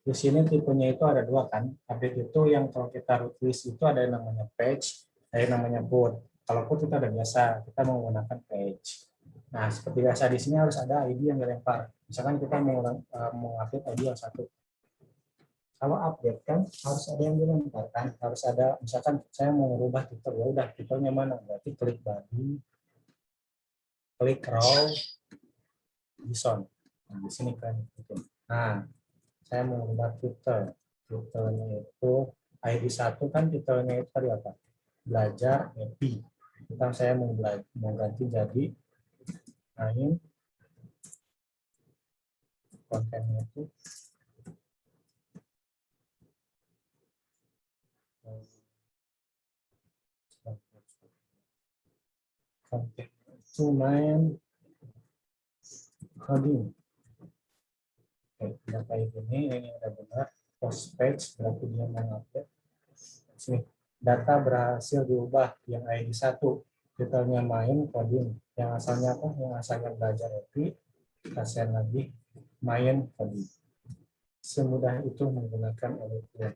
di sini tipenya itu ada 2 kan. Update itu yang kalau kita root list itu ada yang namanya page, ada yang namanya boot. Kalau boot kita udah biasa, kita menggunakan page. Nah, seperti biasa di sini harus ada ID yang dilempar. Misalkan kita mau update ID yang 1. Kalau update kan harus ada yang dilempar kan, harus ada. Misalkan saya mau merubah titel, ya udah titelnya mana? Berarti klik body, klik row, JSON. Nah, di sini kan. Nah, saya mau merubah titel. Titelnya itu ID 1 kan titelnya itu tadi apa? Belajar happy. Kita saya mau ganti jadi main kontennya itu continue to main coding. Oke, udah kayak gini, ini udah benar. Post page berarti dia mengupdate. Sini, data berhasil diubah yang ID 1. Detailnya main coding. Yang asalnya apa? Yang asalnya belajar EPI, kita share lagi main coding. Semudah itu menggunakan Electron.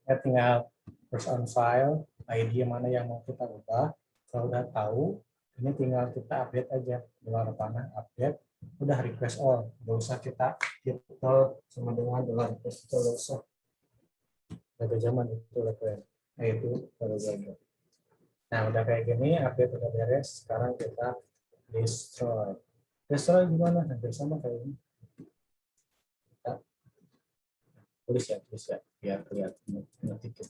Ya, tinggal first on file, ID mana yang mau kita ubah. Kalau udah tahu, ini tinggal kita update aja. Dolar panah update, udah request all. Gak usah kita title sama dengan dolar request itu gak usah. Pada zaman itu request. Nah itu baru belajar. Nah udah kayak gini, update udah beres. Sekarang kita destroy. Destroy gimana? Hampir sama kayak ini. Kita tulis ya, biar kelihatan ngetik.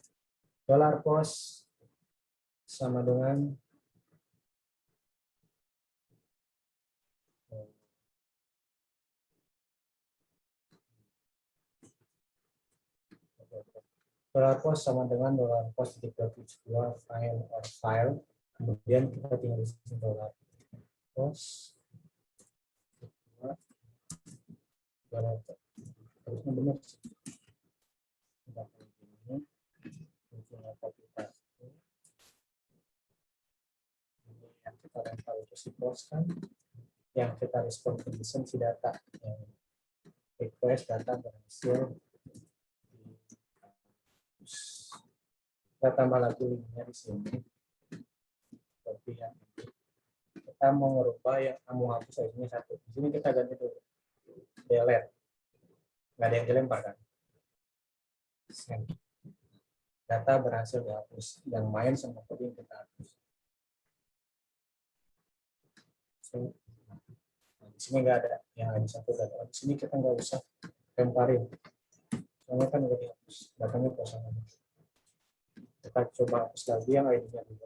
Dolar post sama dengan dolar post sama dengan dolar post di dua file or file, kemudian kita tinggal isi dolar post dolar harusnya benar sih. Kita ini apa kita yang kita lempar itu si post kan, yang kita respon condition si data, yang request data berhasil. Kita tambah lagi linknya di sini. Seperti yang kita mau merubah yang kamu hapus ini satu. Di sini kita ganti dulu. Delete. Nggak ada yang dilempar kan? Send. Data berhasil dihapus. Yang main sama coding kita hapus. So, di sini nggak ada yang ada satu data. Di sini kita nggak usah lemparin. Soalnya kan udah dihapus. Datanya kosong. Kita coba hapus lagi yang ID-nya 2.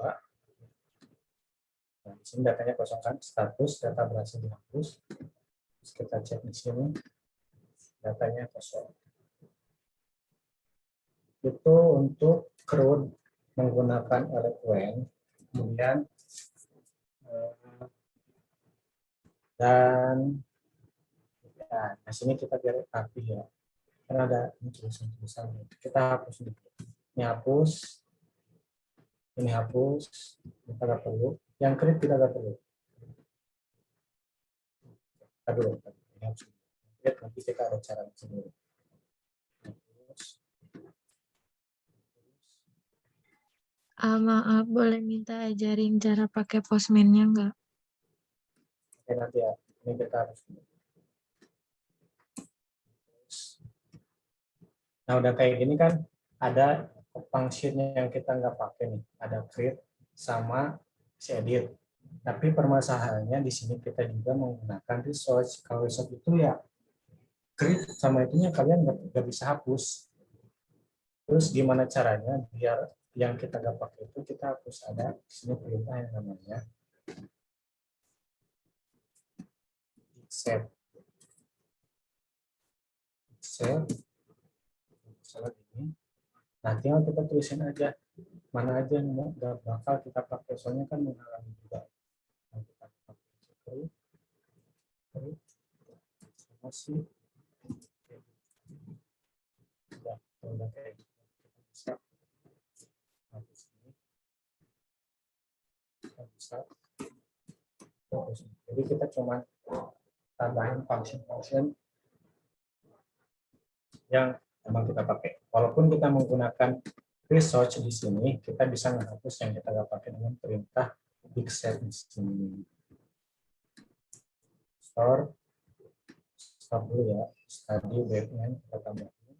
Nah, di sini datanya kosong kan, status data berhasil dihapus. Terus kita cek di sini, datanya kosong. Itu untuk CRUD menggunakan Eloquent. Kemudian dan ya, di sini kita biar rapi ya. Karena ada tulisan-tulisan. Kita hapus dulu. Ini hapus. Ini hapus, kita nggak perlu. Yang create kita nggak perlu. Aduh, ini hapus. Nanti kita ada cara sendiri. Maaf, boleh minta ajarin cara pakai Postman-nya nggak? Oke, nanti ya. Ini kita harus. Nah, udah kayak gini kan, ada function yang kita nggak pakai nih. Ada create sama edit. Tapi permasalahannya di sini kita juga menggunakan resource. Kalau resource itu ya create sama itunya kalian nggak bisa hapus. Terus gimana caranya biar yang kita nggak pakai itu kita hapus? Ada di sini perintah yang namanya save. Salah ini. Nah, tinggal kita tulisin aja mana aja yang nggak bakal kita pakai, soalnya kan menghalangi juga. Nah, kita pakai masih udah kayak gitu. Kita bisa hapus ini. Kita bisa hapus ini. Jadi kita cuma tambahin function yang memang kita pakai. Walaupun kita menggunakan research di sini, kita bisa menghapus yang kita nggak pakai dengan perintah big set di sini. Stop dulu ya. Tadi webnya kita tambahin.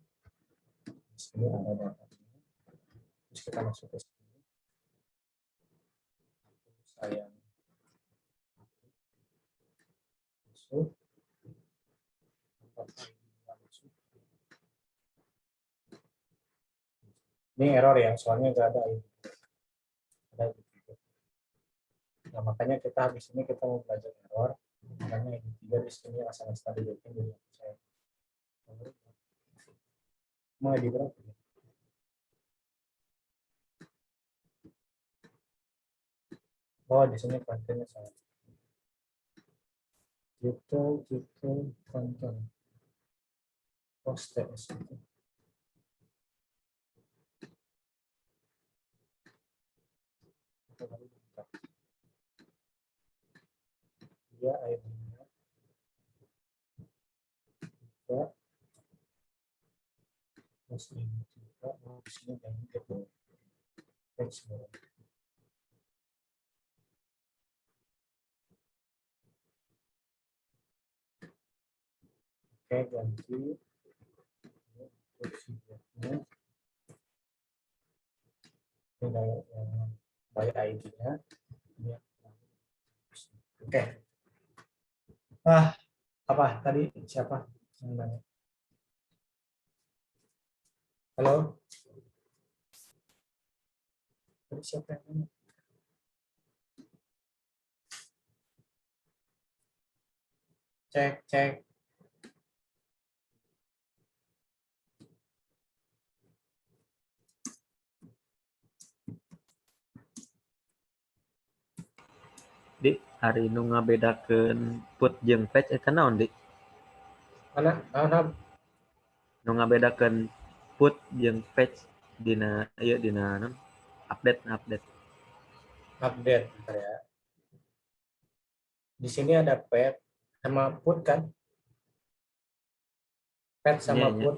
Di sini ada datanya. Terus kita masuk ke sini. Saya masuk. Ini error ya, soalnya nggak ada ini. Nah, makanya kita habis ini kita mau belajar error. Makanya ini tiga di sini asal tadi jadi saya mulai di berapa? Oh, di sini kontennya salah. Gitu, konten. Post TS itu. Dia ID-nya juga, terus ini juga, di sini jangan gitu. Page baru. Oke, ganti. Ini by ID-nya. Oke. Apa tadi siapa yang nanya? Halo? Tadi siapa yang nanya? Cek. Dik, hari nu ngabedakeun put jeung patch eta naon, Dik? Mana? Nu ngabedakeun put jeung patch dina dina naon? Update. Update bentar ya. Di sini ada pet sama put kan? Pet sama Iya. put.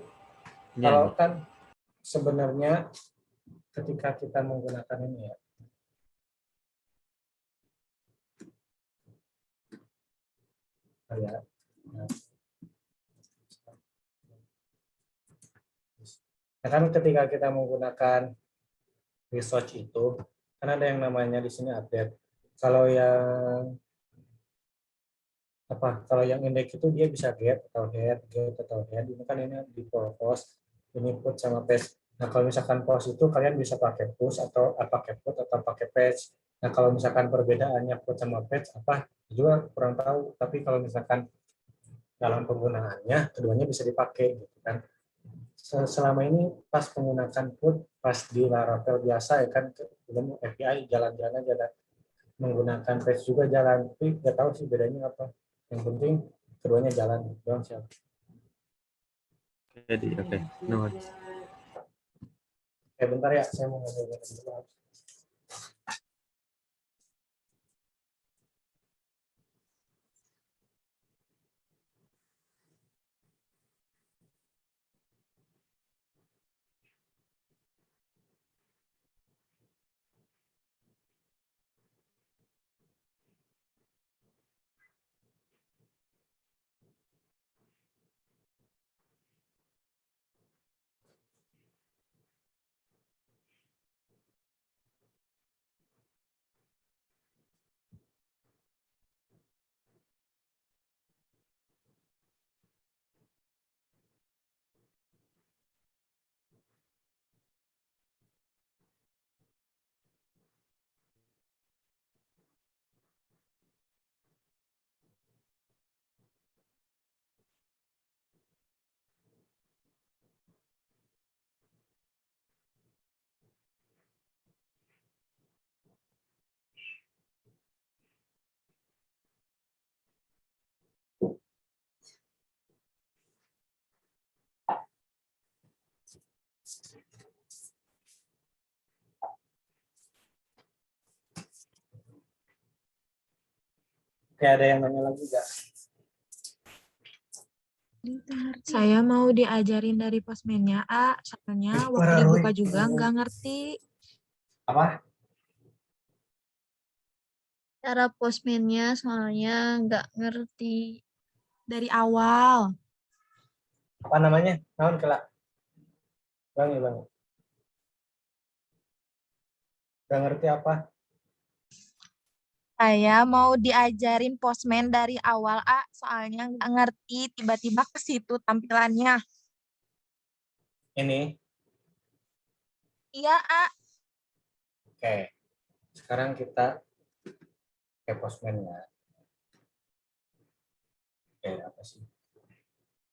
Iya, Kalau Dik. kan sebenarnya ketika kita menggunakan ini ya. Nah, kan ketika kita menggunakan research itu, kan ada yang namanya di sini update. Kalau yang kalau yang indeks itu dia bisa get atau head. Ini kan ini di post, ini put sama paste. Nah, kalau misalkan post itu kalian bisa pakai push atau pakai put atau pakai paste. Nah, kalau misalkan perbedaannya put sama paste apa juga kurang tahu, tapi kalau misalkan dalam penggunaannya keduanya bisa dipakai gitu kan. Selama ini pas menggunakan put pas di Laravel biasa ya kan, belum API jalan-jalan aja dan menggunakan paste juga jalan, tapi nggak tahu sih bedanya apa. Yang penting keduanya jalan doang sih. Oke, Dik. Oke. Nuhun. Bentar ya, saya mau ngobrol dulu. Oke, ada yang nanya lagi nggak? Saya mau diajarin dari Postman-nya, soalnya waktu Parah, dibuka Roy. juga nggak ngerti. Apa? Cara postman-nya soalnya nggak ngerti. Dari awal. Apa namanya? Naon kelak? Bang. Gak ngerti apa? Saya mau diajarin Postman dari awal, soalnya nggak ngerti, tiba-tiba ke situ tampilannya. Ini. Iya, Oke. Sekarang kita ke Postman ya. Oke, apa sih?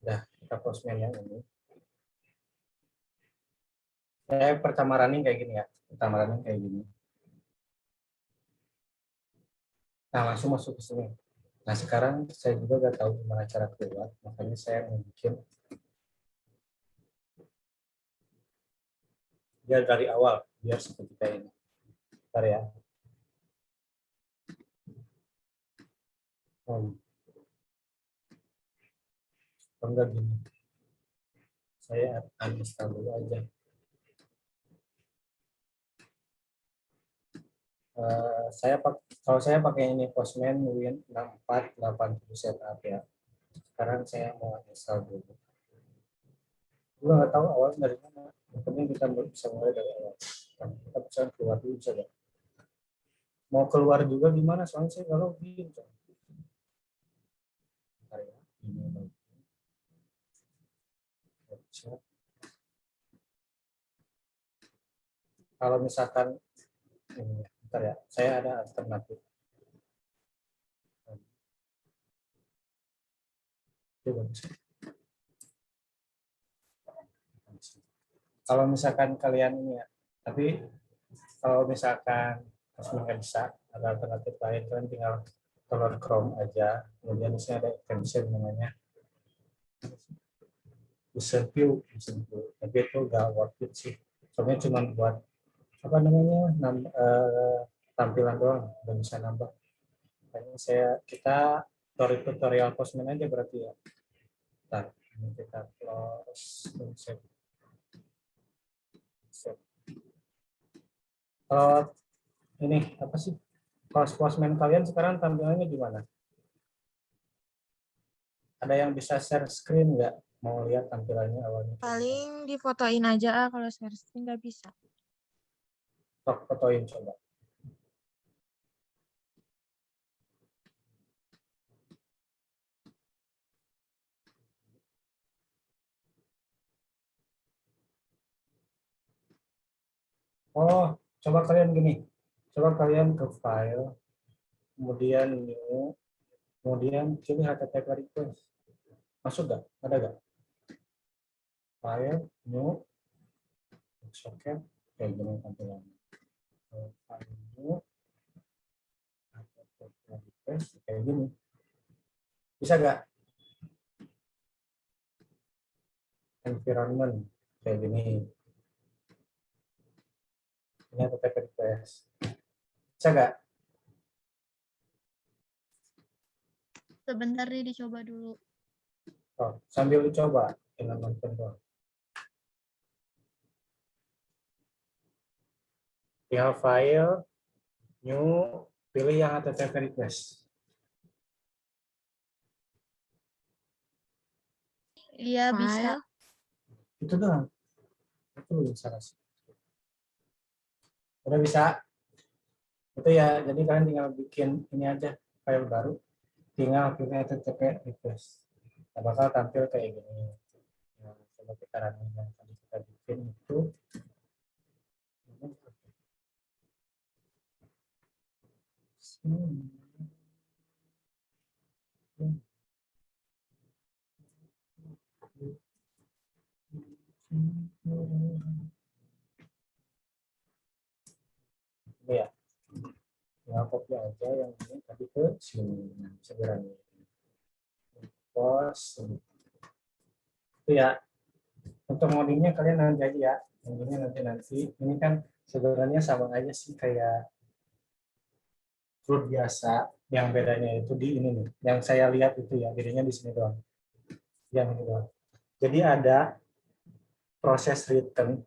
Udah, kita Postman yang ini. Pertama running kayak gini ya. Nah, langsung masuk ke sini. Nah, sekarang saya juga nggak tahu gimana cara keluar, makanya saya bikin biar dari awal, biar seperti kayak ini. Bentar ya. Enggak gini. Saya uninstall dulu aja. Kalau saya pakai ini Postman Win 6487 setup ya. Sekarang saya mau install dulu. Gue nggak tahu awalnya dari mana. Mungkin kita bisa mulai dari awal. Kita bisa keluar dulu bisa gak? Mau keluar juga gimana? Soalnya saya nggak login. Bentar ya. Ini kalau misalkan ini, bentar ya, saya ada alternatif. Kalau misalkan kalian ini ya, tapi kalau misalkan nggak bisa, ada alternatif lain, kalian tinggal keluar Chrome aja, kemudian di sini ada extension namanya User View, tapi itu nggak worth it sih. Soalnya cuma buat apa namanya tampilan doang, nggak bisa nambah. Makanya kita tutorial Postman aja berarti ya. Bentar, ini kita close dan save. Kalau ini apa sih? Postman kalian sekarang tampilannya gimana? Ada yang bisa share screen nggak? Mau lihat tampilannya awalnya? Paling difotoin aja kalau share screen nggak bisa. Fotoin coba. Oh, coba kalian gini. Coba kalian ke file, kemudian new, kemudian pilih HTTP request. Masuk nggak? Ada nggak? File, new, socket, kayak gini tampilannya. File new, HTTP request, kayak gini. Bisa nggak? Environment, kayak gini. Ini HTTP request. Bisa nggak? Sebentar nih dicoba dulu. Oh, sambil dicoba dengan nonton doang. Tinggal file, new, pilih yang HTTP request. Iya bisa. Itu doang. Itu bisa. Udah bisa. Itu ya, jadi kalian tinggal bikin ini aja, file baru. Tinggal pilih HTTP request. Nah, bakal tampil kayak gini. Nah, coba kita running yang tadi kita bikin itu. Ini ya, tinggal copy aja yang ini tadi ke sini. Nah, segera nih. Post. Itu ya. Untuk moddingnya kalian nanti aja ya. Moddingnya nanti. Ini kan sebenarnya sama aja sih kayak fruit biasa. Yang bedanya itu di ini nih. Yang saya lihat itu ya, bedanya di sini doang. Yang ini doang. Jadi ada proses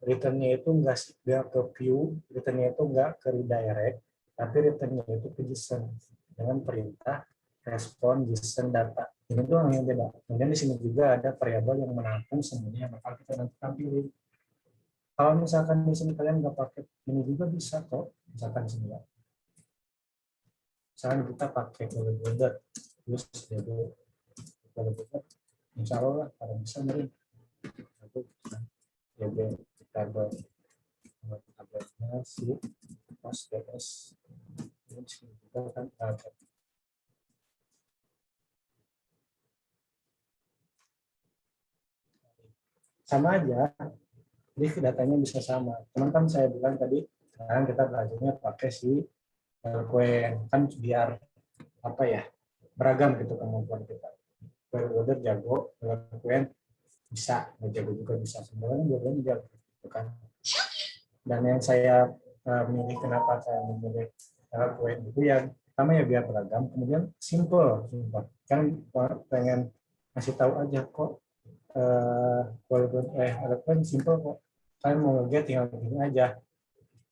returnnya itu nggak ke view, returnnya itu nggak ke redirect, tapi returnnya itu ke JSON dengan perintah respon JSON data. Ini doang yang beda. Kemudian di sini juga ada variabel yang menampung semuanya yang bakal kita nanti tampilin. Kalau misalkan di sini kalian nggak pakai ini juga bisa kok, misalkan di sini ya. Misalkan kita pakai builder, terus builder, insya Allah pada bisa nih. Jadi kita tabelnya si PostGIS ini kita kan ada sama aja, jadi datanya bisa sama. Cuman kan saya bilang tadi, sekarang kita belajarnya pakai si Queen kan biar apa ya, beragam gitu kemampuan kita. Query builder jago, Eloquent bisa, nggak jago juga bisa, sebenarnya dua-duanya jago gitu kan. Dan yang saya milih, kenapa saya memilih Eloquent itu yang pertama ya biar beragam, kemudian simple, kan pengen kasih tahu aja kok Eloquent simple kok, kalian mau nge-get tinggal begini aja,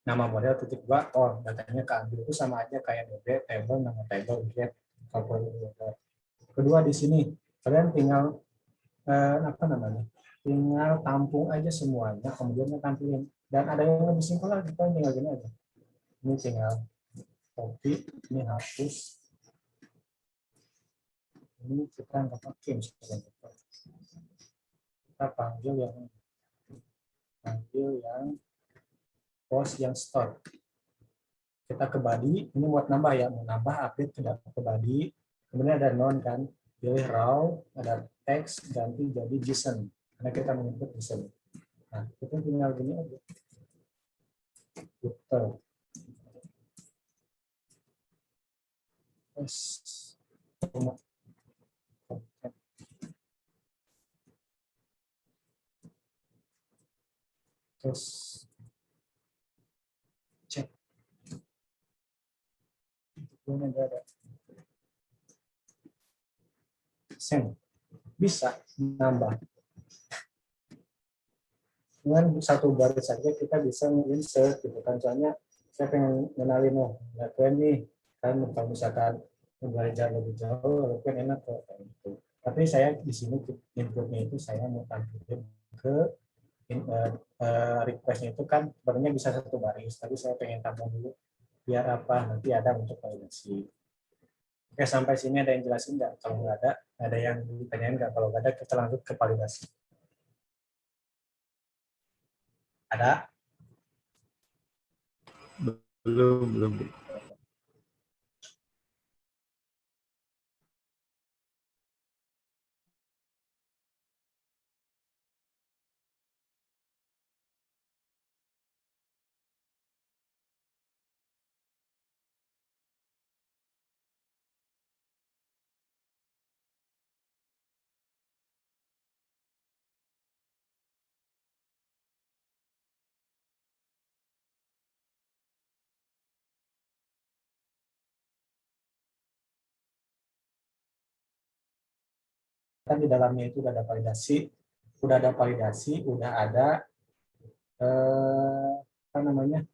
nama model titik dua, oh datanya keambil, itu sama aja kayak DB, table, nama table, get. Kedua di sini kalian tinggal apa namanya, tinggal tampung aja semuanya, kemudian tampilin. Dan ada yang lebih simpel lagi, kita tinggal gini aja, ini tinggal copy, ini hapus, ini kita nggak pakai, misalnya kita panggil yang post yang store. Kita ke body, ini buat nambah ya, mau nambah update tidak ke body, kemudian ada non kan, pilih raw, ada text, ganti jadi JSON, karena kita menginput JSON. Nah, kita tinggal gini aja. Gitu. Terus cek. Ini ada send, bisa nambah. Dengan satu baris saja kita bisa insert gitu kan, soalnya saya pengen kenalin Eloquent nih kan, kalau misalkan belajar lebih jauh Eloquent enak kok gitu. Tapi saya di sini inputnya itu saya mau tampilin ke requestnya itu kan sebenarnya bisa satu baris, tapi saya pengen tambah dulu biar apa, nanti ada untuk validasi. Oke, sampai sini ada yang jelasin nggak? Kalau nggak ada yang ditanyain nggak? Kalau nggak ada, kita lanjut ke validasi. Ada? Belum. Kan di dalamnya itu udah ada validasi, udah ada apa namanya,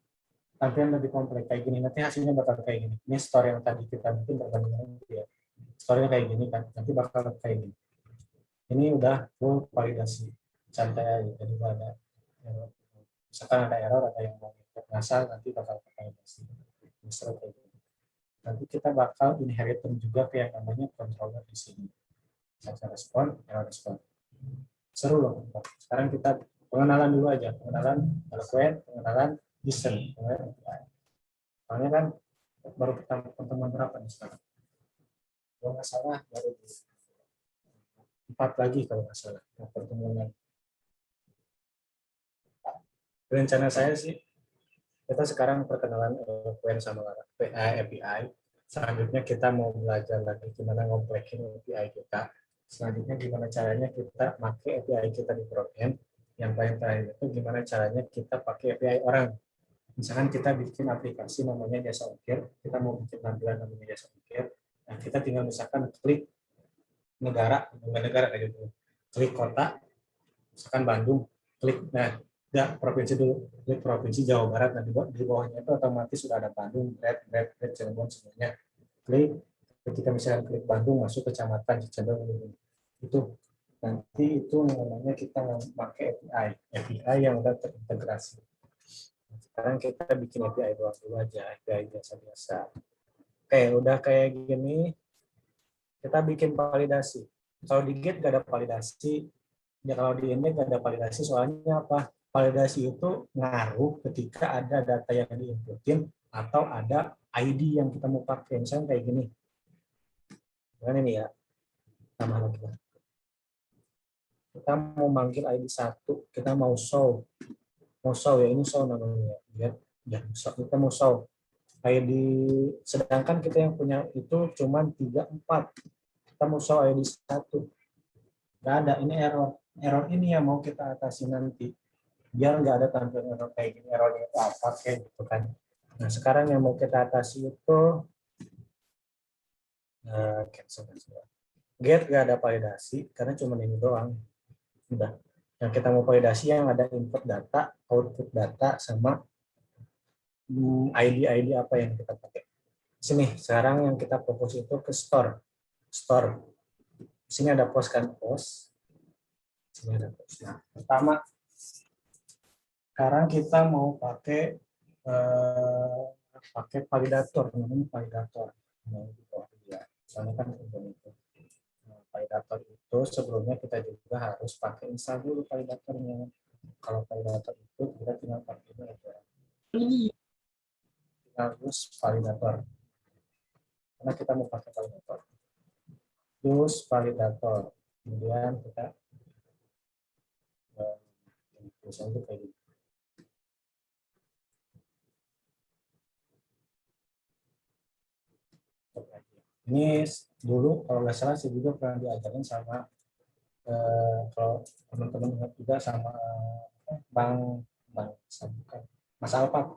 tampilan lebih kompleks kayak gini. Nanti hasilnya bakal kayak gini. Ini store yang tadi kita bikin perbandingan ya. Store-nya kayak gini kan, nanti bakal kayak gini. Ini udah full validasi, santai aja. Jadi ada misalkan ada error, ada yang mau ngasal, nanti bakal validasi. Misalnya kayak gini. Nanti kita bakal inherit juga ke yang namanya controller di sini. Bisa respon, error respon. Seru loh. Sekarang kita pengenalan dulu aja, pengenalan Eloquent, pengenalan JSON. Soalnya kan baru pertemuan berapa nih sekarang? Kalau nggak salah baru 4 lagi kalau nggak salah pertemuan. Rencana saya sih kita sekarang perkenalan Eloquent sama API. Selanjutnya kita mau belajar lagi gimana ngomplekin API kita. Selanjutnya gimana caranya kita pakai API kita di frontend. Yang paling terakhir itu gimana caranya kita pakai API orang. Misalkan kita bikin aplikasi namanya jasa ongkir, kita mau bikin tampilan namanya jasa ongkir, nah kita tinggal misalkan klik negara kayak gitu, klik kota, misalkan Bandung, klik, nah ya provinsi dulu, klik provinsi Jawa Barat, nah di bawahnya itu otomatis sudah ada Bandung, Red, Cirebon semuanya, klik, ketika misalkan klik Bandung masuk kecamatan Cirebon, itu nanti itu namanya kita pakai API yang udah terintegrasi. Sekarang kita bikin API doang dulu aja, API biasa-biasa. Oke, udah kayak gini, kita bikin validasi. Kalau di Git nggak ada validasi, ya kalau di Index nggak ada validasi, soalnya apa? Validasi itu ngaruh ketika ada data yang diinputin atau ada ID yang kita mau pakai. Misalnya kayak gini. Nah, ini ya, tambah lagi. Kita mau manggil ID 1, kita mau show ya, ini show namanya ya, kita mau show. ID, sedangkan kita yang punya itu cuma 3, 4. Kita mau show ID 1. Nggak ada, ini error. Error ini yang mau kita atasi nanti. Biar nggak ada tampilan error kayak gini, errornya itu apa kayak gitu kan. Nah, sekarang yang mau kita atasi itu get nggak ada validasi karena cuma ini doang. Udah. Yang kita mau validasi yang ada input data, output data, sama ID apa yang kita pakai. Sini sekarang yang kita fokus itu ke store. Di sini ada post kan, post. Sini ada post. Nah, pertama sekarang kita mau pakai validator, namanya validator. Nah, soalnya kan itu. Nah, validator itu sebelumnya kita juga harus pakai install dulu validatornya. Kalau validator itu kita tinggal pakai ini aja. Harus validator. Karena kita mau pakai validator. Terus validator. Kemudian kita tulisan itu kayak gitu. Ini dulu kalau nggak salah saya juga pernah diajarin sama kalau teman-teman ingat juga sama Bang bukan Mas Alpat.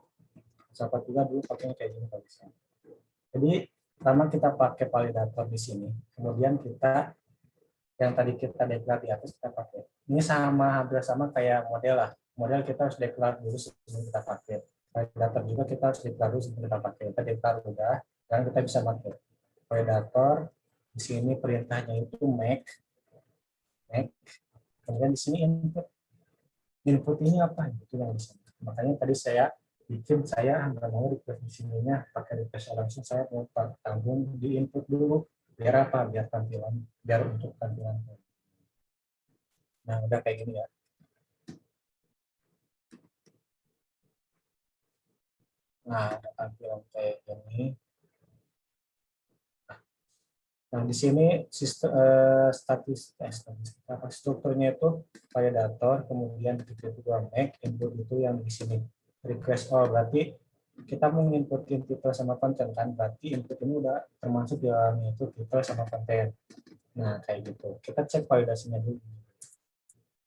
Mas Alpat juga dulu pakainya kayak gini kalau bisa. Jadi pertama kita pakai validator di sini. Kemudian kita yang tadi kita declare di atas kita pakai. Ini hampir sama kayak model lah. Model kita harus declare dulu sebelum kita pakai. Validator juga kita harus declare dulu sebelum kita pakai. Kita declare udah, dan kita bisa pakai. Validator di sini perintahnya itu make, kemudian di sini input ini apa itu yang bisa. Makanya tadi saya nggak mau request di sininya pakai request langsung, saya mau tanggung di input dulu biar apa, biar untuk tampilan. Nah udah kayak gini ya. Nah ada tampilan kayak gini. Nah, di sini sistem strukturnya itu validator, kemudian kedua make, input itu yang di sini request. Oh, berarti kita mau inputin title sama konten kan, berarti input ini udah termasuk di dalamnya itu title sama konten. Nah, kayak gitu. Kita cek validasinya dulu.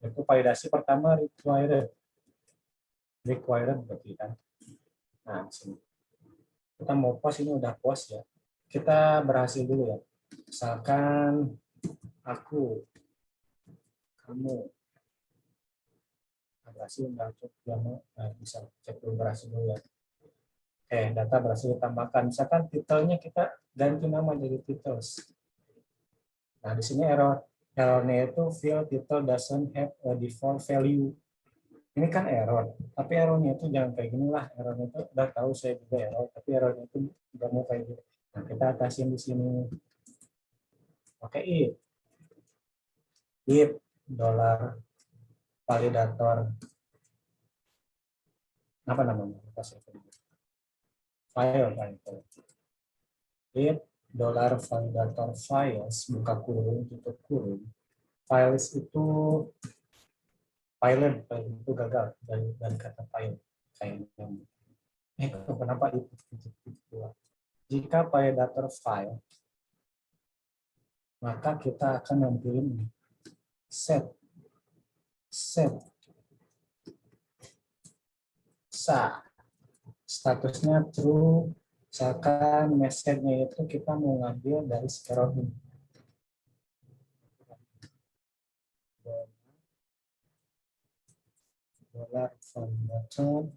Itu validasi pertama required berarti kan. Nah, di sini. Kita mau post, ini udah post ya. Kita berhasil dulu ya. Misalkan aku, kamu berhasil nggak bisa cek dulu berhasil dulu ya. Data berhasil ditambahkan. Misalkan titelnya kita ganti nama jadi titles. Nah di sini errornya itu field title doesn't have a default value. Ini kan error, tapi errornya itu jangan kayak gini lah. Errornya itu udah tahu saya juga error, tapi errornya itu nggak mau kayak gitu. Nah kita atasin di sini. Oke, if dollar validator apa namanya, file if dollar validator files buka kurung tutup kurung, files itu pilot itu gagal dari kata file kayaknya. Kenapa itu jika validator file, maka kita akan nampilin set statusnya true. Misalkan message-nya itu kita mau ngambil dari scalar ini. Dollar validator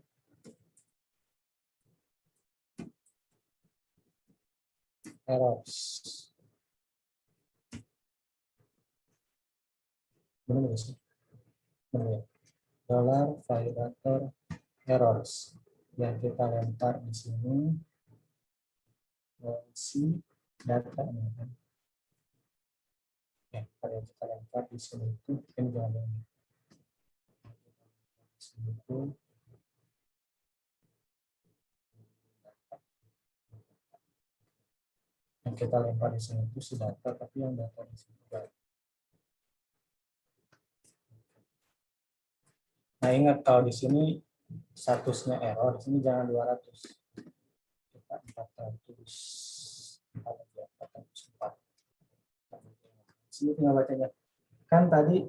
errors. Benar sih? Benar. Dollar validator errors yang kita lempar di sini si datanya kan. Ya, kalau yang kita lempar di sini itu kan jangan di sini itu yang kita lempar di sini itu si data, tapi yang data di sini juga. Nah ingat kalau di sini statusnya error, di sini jangan 200. Kita 404. Sini tinggal bacanya. Kan tadi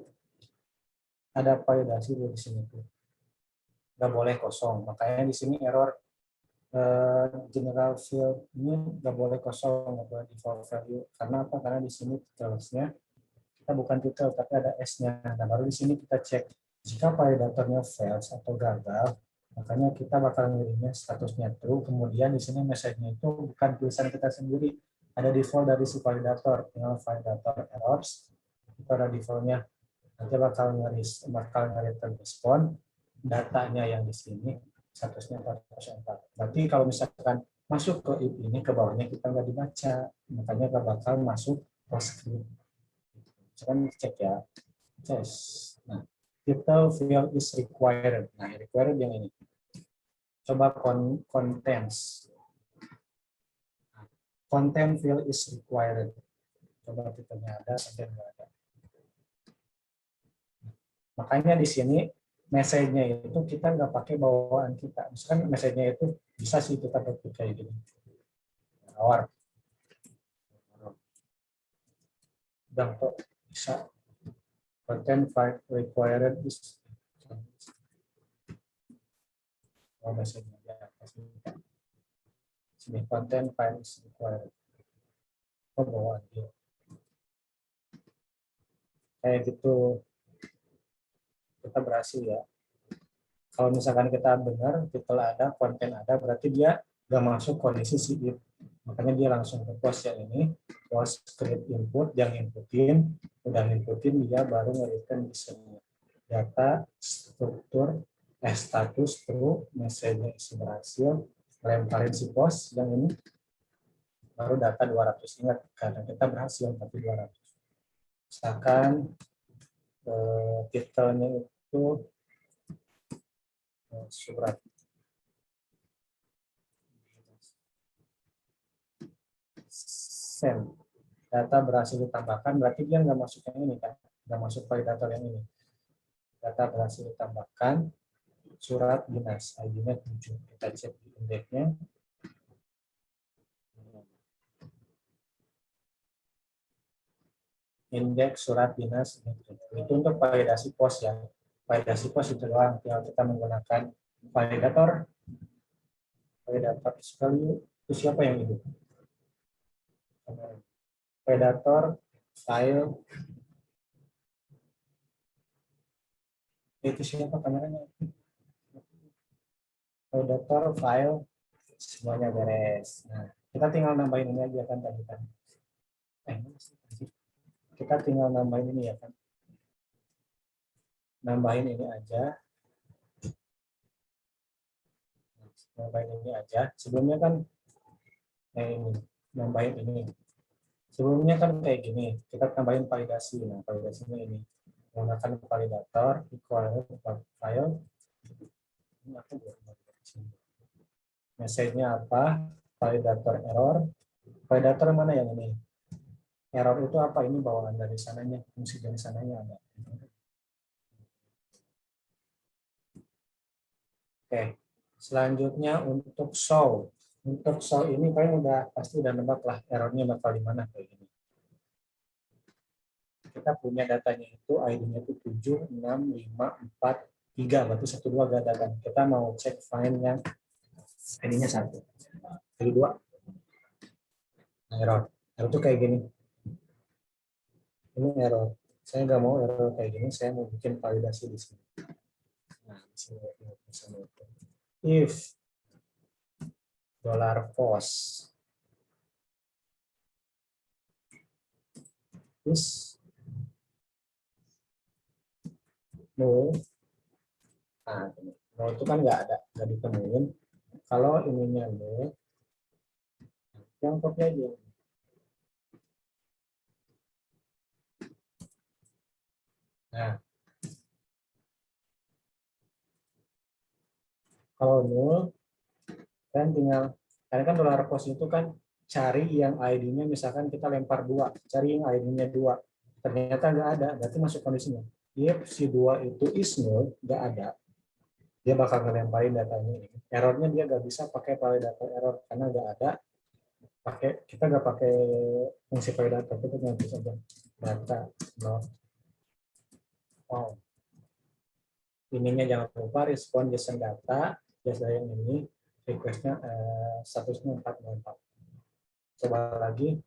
ada validasi di sini tuh. Nggak boleh kosong. Makanya di sini error general field ini nggak boleh kosong, nggak boleh default value. Karena apa? Karena di sini titles-nya kita bukan title tapi ada S-nya. Nah, baru di sini kita cek jika validatornya fails atau gagal, makanya kita bakal ngirimnya statusnya true. Kemudian di sini message-nya itu bukan tulisan kita sendiri, ada default dari si validator. Tinggal validator errors itu ada default-nya. Nanti bakal nge-return respon datanya yang di sini statusnya 404. Berarti kalau misalkan masuk ke if ini ke bawahnya kita nggak dibaca, makanya nggak bakal masuk PostScript. Misalkan cek ya, test. Nah, title field is required. Nah, required yang ini. Coba contents. Content field is required. Coba titelnya ada, content nggak ada. Makanya di sini message-nya itu kita nggak pakai bawaan kita. Misalkan message-nya itu bisa sih kita pakai kayak gini. Awar. Udah kok bisa. Content file required is message-nya ya. Sini content file is required. Oh, bawaan dia. Kayak gitu. Kita berhasil ya. Kalau misalkan kita benar, titel ada, konten ada, berarti dia nggak masuk kondisi si if. Makanya dia langsung ke post yang ini, post create input, yang inputin, udah inputin dia baru nge-return di sini. Data, struktur, status, true, message-nya isi berhasil, lemparin si post yang ini, baru data 200. Ingat, karena kita berhasil, tapi 200. Misalkan titelnya itu surat send, data berhasil ditambahkan, berarti dia nggak masuk yang ini kan, nggak masuk validator yang ini. Data berhasil ditambahkan, surat dinas, ID-nya 7. Kita cek di indeksnya. Indeks surat dinas itu untuk validasi pos ya. Validasi pos itu doang, tinggal kita menggunakan validator value. Itu siapa yang itu? Validator file itu siapa kameranya? Validator file semuanya beres. Nah, kita tinggal nambahin ini aja kan tadi kan. Kita tinggal nambahin ini ya kan. Nambahin ini aja. Nambahin ini aja. Sebelumnya kan ini, nambahin ini. Sebelumnya kan kayak gini, kita tambahin validasi. Nah, validasinya ini menggunakan validator equal file. Ini aku buat message-nya apa? Validator error. Validator mana yang ini? Error itu apa? Ini bawaan dari sananya, fungsi dari sananya ada. Oke, selanjutnya untuk show. Untuk show ini kalian pasti udah nebak lah errornya bakal di mana kayak gini. Kita punya datanya itu ID-nya itu 7, 6, 5, 4, 3, berarti 1, 2 gak ada kan. Kita mau cek file yang ID-nya 1. Jadi 2. Nah, error. Error itu kayak gini. Ini error. Saya nggak mau error kayak gini, saya mau bikin validasi di sini. Nah, di sini misalnya if $post is null. Nah, null itu kan nggak ditemuin. Kalau ininya null, yang copy aja. Nah, kalau null, kan tinggal, karena kan $post itu kan cari yang ID-nya, misalkan kita lempar 2, cari yang ID-nya 2. Ternyata nggak ada, berarti masuk kondisinya. If si 2 itu is null, nggak ada. dia bakal ngelemparin datanya ini. Errornya dia nggak bisa pakai validator error karena nggak ada. Kita nggak pakai fungsi validator, kita cuma bisa aja data not found. Ininya jangan lupa respon JSON data yang ini requestnya statusnya 404. Coba lagi.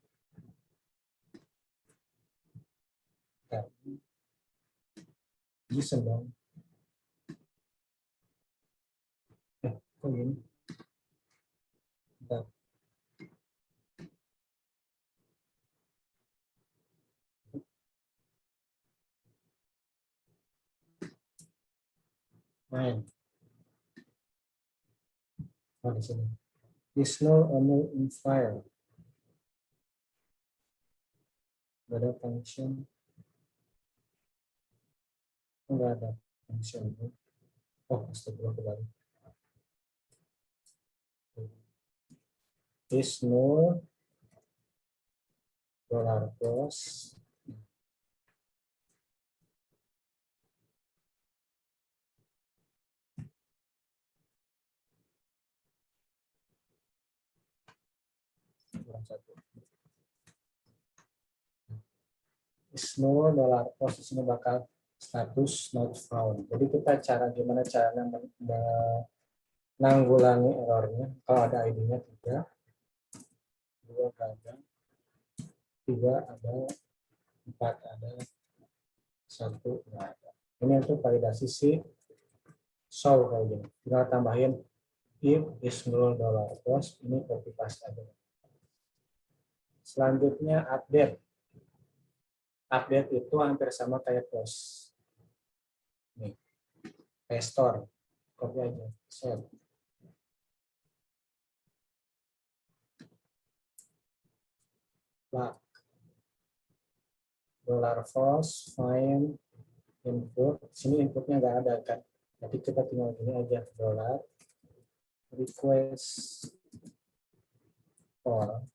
JSON dong. Kok gini? Bentar. Main. Oh, di sini. Is no owner in file. Nggak ada function. Nggak ada function. Oh, astagfirullah kembali. Is no dollar plus satu. Is no dollar plus ini bakal status not found. Jadi kita gimana caranya menanggulangi errornya. Kalau ada ID-nya 3, 2 ada, 3 ada, 4 ada, 1 nggak ada. Ini untuk validasi si show kayak gini. Tinggal tambahin if is null dollar plus, ini copy paste aja. Selanjutnya update. Update itu hampir sama kayak close. Nih, restore, copy aja, save. Black. Dollar false, find input. Sini inputnya nggak ada kan. Jadi kita tinggal gini aja, dollar request for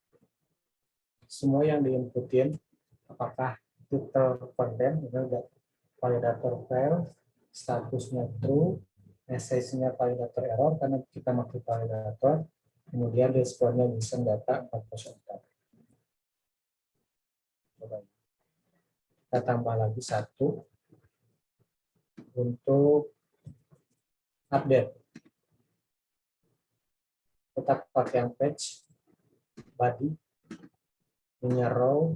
semua yang diinputin apakah title konten, validator file, statusnya true, message-nya validator error karena kita pakai validator, kemudian responnya JSON data 404. Coba kita tambah lagi 1 untuk update. Tetap pakai yang page body, ini row,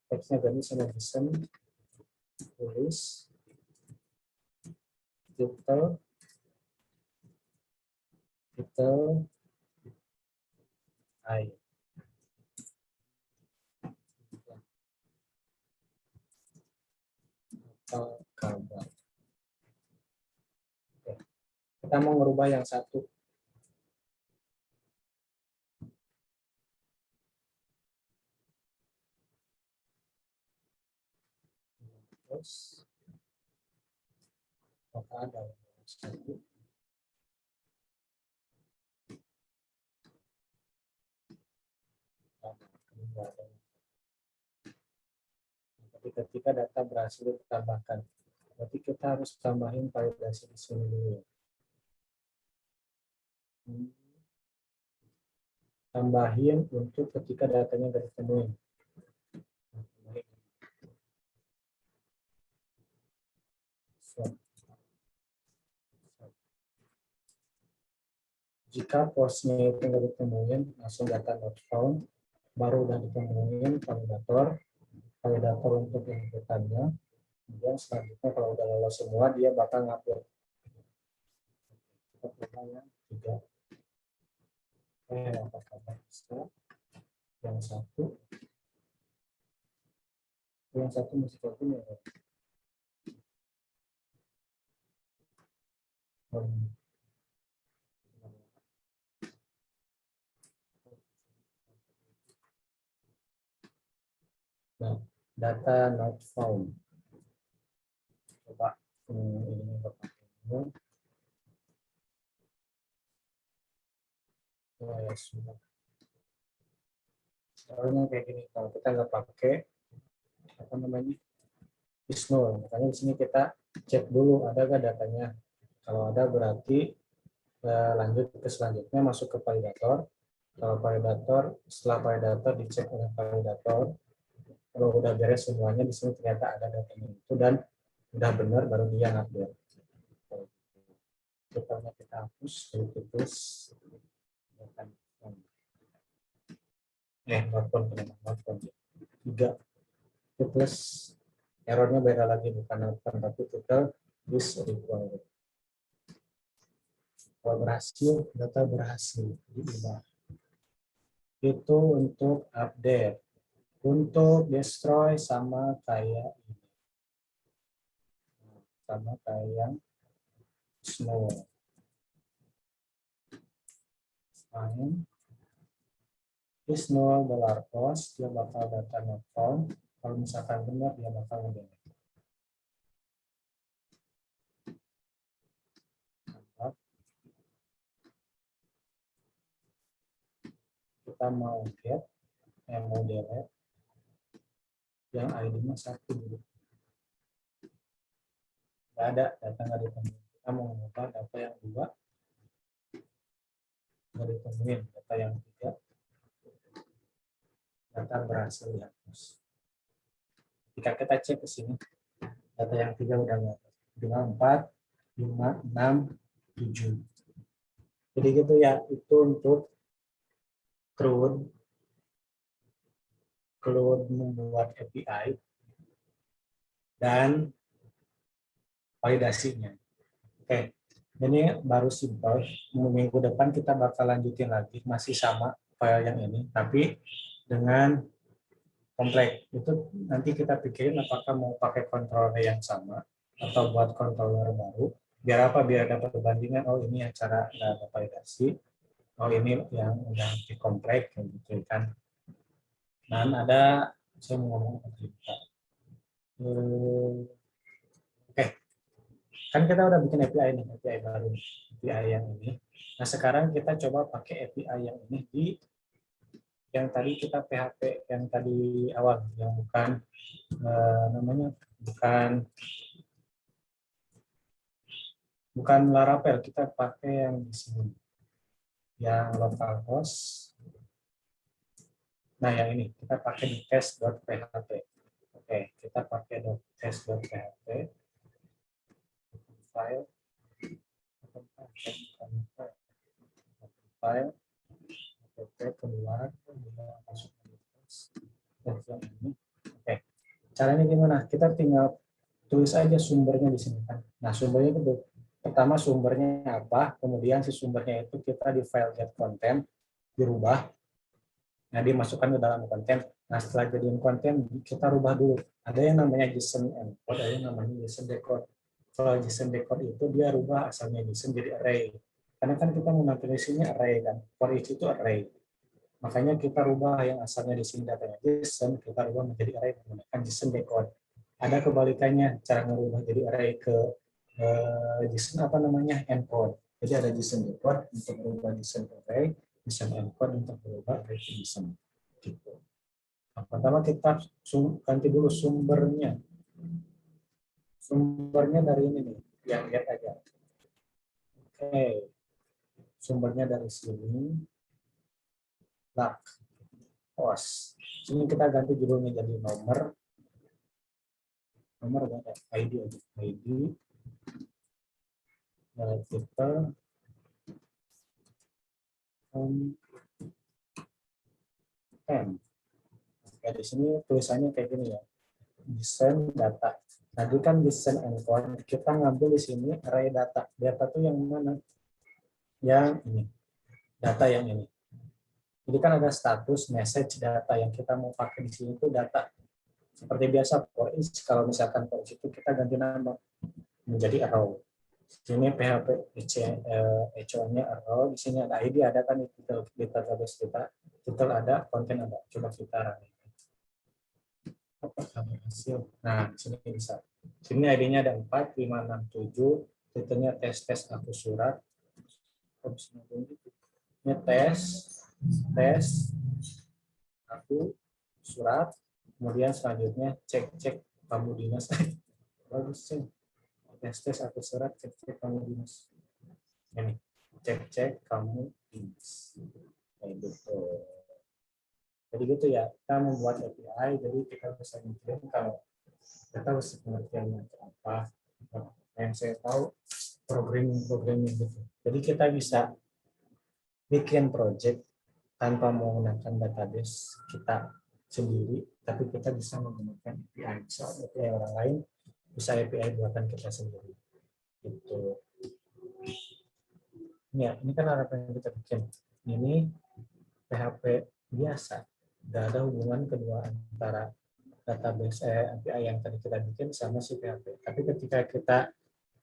teksnya ganti sama JSON, tulis, title, I. Atau kabar. Oke. Kita mau merubah yang 1. Terus apakah ada satu? Tapi ketika data berhasil ditambahkan, berarti kita harus tambahin validasi di sini dulu. Tambahin untuk ketika datanya nggak ditemuin. Jika postnya itu nggak ditemuin, langsung data not found, baru udah ditemuin validator untuk inputannya. Kemudian selanjutnya kalau udah lolos semua, dia bakal ngupload. Kita coba yang 3. Apakah bisa? Yang 1. Yang 1 masih copy ya. Nah, data not found. Coba ini pakai. Oh ya sudah. Soalnya kayak gini, kalau kita nggak pakai apa namanya is null, makanya di sini kita cek dulu ada nggak datanya. Kalau ada berarti lanjut ke selanjutnya, masuk ke validator. Kalau validator, setelah validator dicek oleh validator, kalau udah beres semuanya di sini ternyata ada datanya itu dan udah benar, baru dia ngupdate. Pertama kita hapus, terus not 3 plus errornya beda lagi, bukan tapi total is required. Kalau berhasil, data berhasil diubah. Itu untuk update. Untuk destroy sama kayak ini. Sama kayak snow. Fine. Is null $cost, dia bakal data not found. Kalau misalkan benar, dia bakal nge-delete. Kita mau get, mau delete, yang ID-nya 1 dulu. Nggak ada, data nggak ditemuin. Kita mau mengubah data yang 2, nggak ditemuin. Data yang 3, data berhasil dihapus. Jika kita cek ke sini, data yang 3 udah nggak ada. 4, 5, 6, 7. Jadi gitu ya, itu untuk CRUD membuat API dan validasinya. Oke, ini baru simpel. Minggu depan kita bakal lanjutin lagi, masih sama file yang ini, tapi dengan kompleks. Itu nanti kita pikirin apakah mau pakai controller yang sama atau buat controller baru. Biar apa? Biar dapat perbandingan. Oh, ini yang cara validasi. Oh, ini yang udah dikompleks gitu kan. Dan ada, saya mau ngomong apa cerita. Oke, kan kita udah bikin API nih, API baru, API yang ini. Nah, sekarang kita coba pakai API yang ini di yang tadi kita PHP yang tadi awal, yang bukan namanya bukan Laravel, kita pakai yang di sini, yang localhost. Nah, yang ini kita pakai di test.php. Oke, kita pakai test.php. File, keluar, masuk ke ini. Oke, caranya gimana? Kita tinggal tulis aja sumbernya di sini kan. Nah, sumbernya itu pertama sumbernya apa, kemudian si sumbernya itu kita di file get content dirubah. Nah, dimasukkan ke dalam konten. Nah, setelah jadiin konten, kita rubah dulu. Ada yang namanya JSON encode, ada yang namanya JSON decode. Kalau JSON decode itu dia rubah asalnya JSON jadi array. Karena kan kita mau nampilin di sini array kan. For each itu array. Makanya kita rubah yang asalnya di sini datanya JSON, kita rubah menjadi array menggunakan JSON decode. Ada kebalikannya, cara merubah jadi array ke JSON apa namanya encode. Jadi ada JSON decode untuk merubah JSON array, JSON encode untuk berubah array ke JSON. Gitu. Nah, pertama kita ganti dulu sumbernya. Sumbernya dari ini nih, yang lihat aja. Oke, sumbernya dari sini. Nah, host. Sini kita ganti judulnya jadi nomor ada ID aja. ID. Kita Oke, di sini tulisannya kayak gini ya. JSON data. Tadi kan JSON encode, kita ngambil di sini array data. Data tuh yang mana? Yang ini. Data yang ini. Jadi kan ada status, message, data yang kita mau pakai di sini itu data. Seperti biasa for each, kalau misalkan for each itu kita ganti nama menjadi arrow. Sini PHP echo-nya arrow, di sini ada ID, ada kan title database kita, title ada, konten ada. Coba kita running. Apakah berhasil? Nah, sini bisa. Sini ID-nya ada 4, 5, 6, 7. Titelnya tes aku surat. Ini tes aku surat. Kemudian selanjutnya cek kamu dinas. Bagus sih. tes aku surat cek kamu dinas. Ini cek kamu dinas. Kayak gitu. Jadi gitu ya, kita membuat API, jadi kita bisa bikin kalau kita harus pengertiannya apa. Yang saya tahu programming gitu. Jadi kita bisa bikin project tanpa menggunakan database kita sendiri, tapi kita bisa menggunakan API. Bisa API orang lain, bisa API buatan kita sendiri. Gitu. Ya, ini kan apa yang kita bikin. Ini PHP biasa. Tidak ada hubungan kedua antara database API yang tadi kita bikin sama si PHP. Tapi ketika kita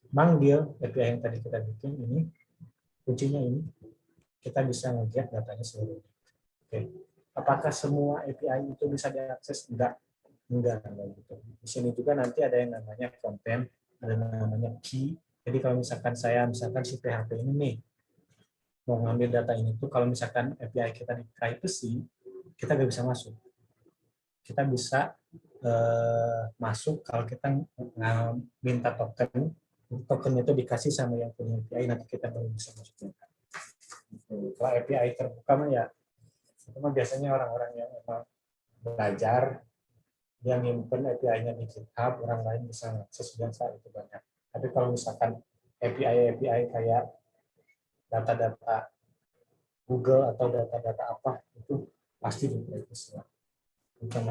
manggil API yang tadi kita bikin ini, kuncinya ini, kita bisa nge-get datanya seluruhnya. Oke. Apakah semua API itu bisa diakses? Enggak gitu. Di sini juga nanti ada yang namanya konten, ada yang namanya key. Jadi kalau misalkan si PHP ini nih mau ngambil data ini tuh, kalau misalkan API kita di privacy, kita nggak bisa masuk. Kita bisa masuk kalau kita minta token itu dikasih sama yang punya API, nanti kita baru bisa masuk. Kalau API terbuka mah ya itu mah biasanya orang-orang yang memang belajar, yang nyimpen API-nya di GitHub, orang lain bisa akses biasa itu banyak. Tapi kalau misalkan API kayak data-data Google atau data-data apa, itu pasti di privacy. Bukan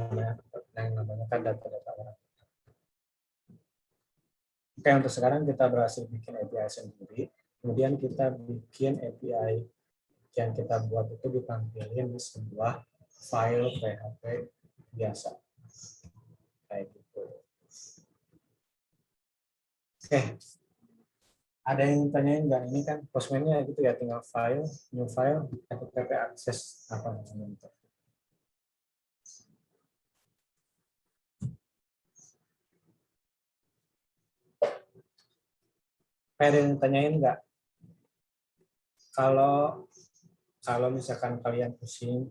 yang namanya kan data-data orang. Oke, untuk sekarang kita berhasil bikin API sendiri. Kemudian kita bikin API yang kita buat itu ditampilkan di sebuah file PHP biasa. Kayak gitu. Oke. Ada yang tanyain nggak? Ini kan Postman-nya gitu ya, tinggal file, new file, FTP akses apa namanya. Ada yang tanyain nggak? Kalau misalkan kalian pusing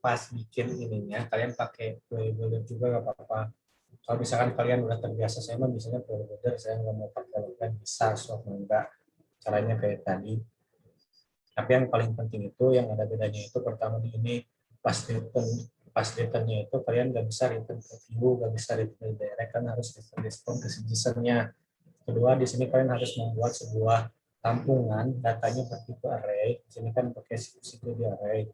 pas bikin ininya, kalian pakai Boilermaker juga nggak apa-apa. Kalau misalkan kalian udah terbiasa, saya mah biasanya Boilermaker, saya nggak mau pakai login, bisa, so enggak. Caranya kayak tadi. Tapi yang paling penting itu, yang ada bedanya itu, pertama di ini pas returnnya itu kalian nggak bisa return ke view, nggak bisa return direct, kan harus return respon ke citizen-nya. Kedua, di sini kalian harus membuat sebuah tampungan datanya bertipe array. Di sini kan pakai situ di array.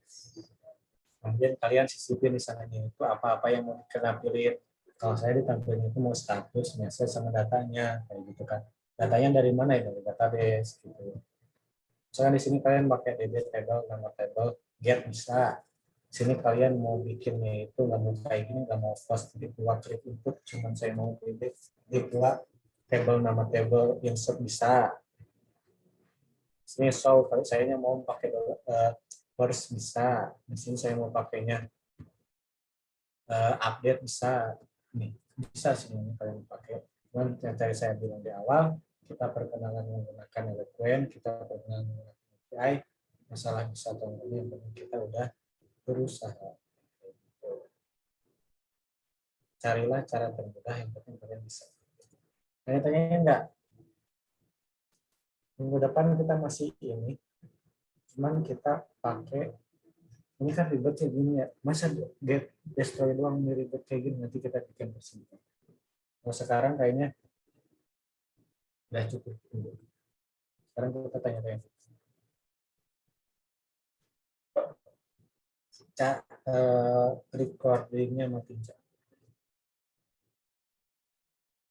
Kemudian kalian sisipin di sananya itu apa-apa yang mau ditampilin. Kalau saya ditampilin itu mau status, message sama datanya, kayak gitu kan. Datanya dari mana ya? Dari database gitu. Misalkan di sini kalian pakai DB table, nama table, get bisa. Di sini kalian mau bikinnya itu nggak mau kayak gini, nggak mau first dibuat create input, cuman saya mau dibuat table, nama table, insert bisa. Di sini show, kalau saya mau pakai first bisa. Di sini saya mau pakainya update bisa. Nih bisa sih ini kalian pakai. Cuman yang tadi saya bilang di awal, kita perkenalan menggunakan Eloquent, kita perkenalan menggunakan API, masalah bisa atau enggak yang penting kita udah berusaha. Carilah cara termudah, yang penting kalian bisa. Tanya-tanya enggak? Minggu depan kita masih ini, cuman kita pakai, ini kan ribet kayak gini ya, masa get destroy doang ribet kayak gini, nanti kita bikin bersih. Kalau sekarang kayaknya udah cukup. Sekarang kita tanya-tanya. Recordingnya matiin.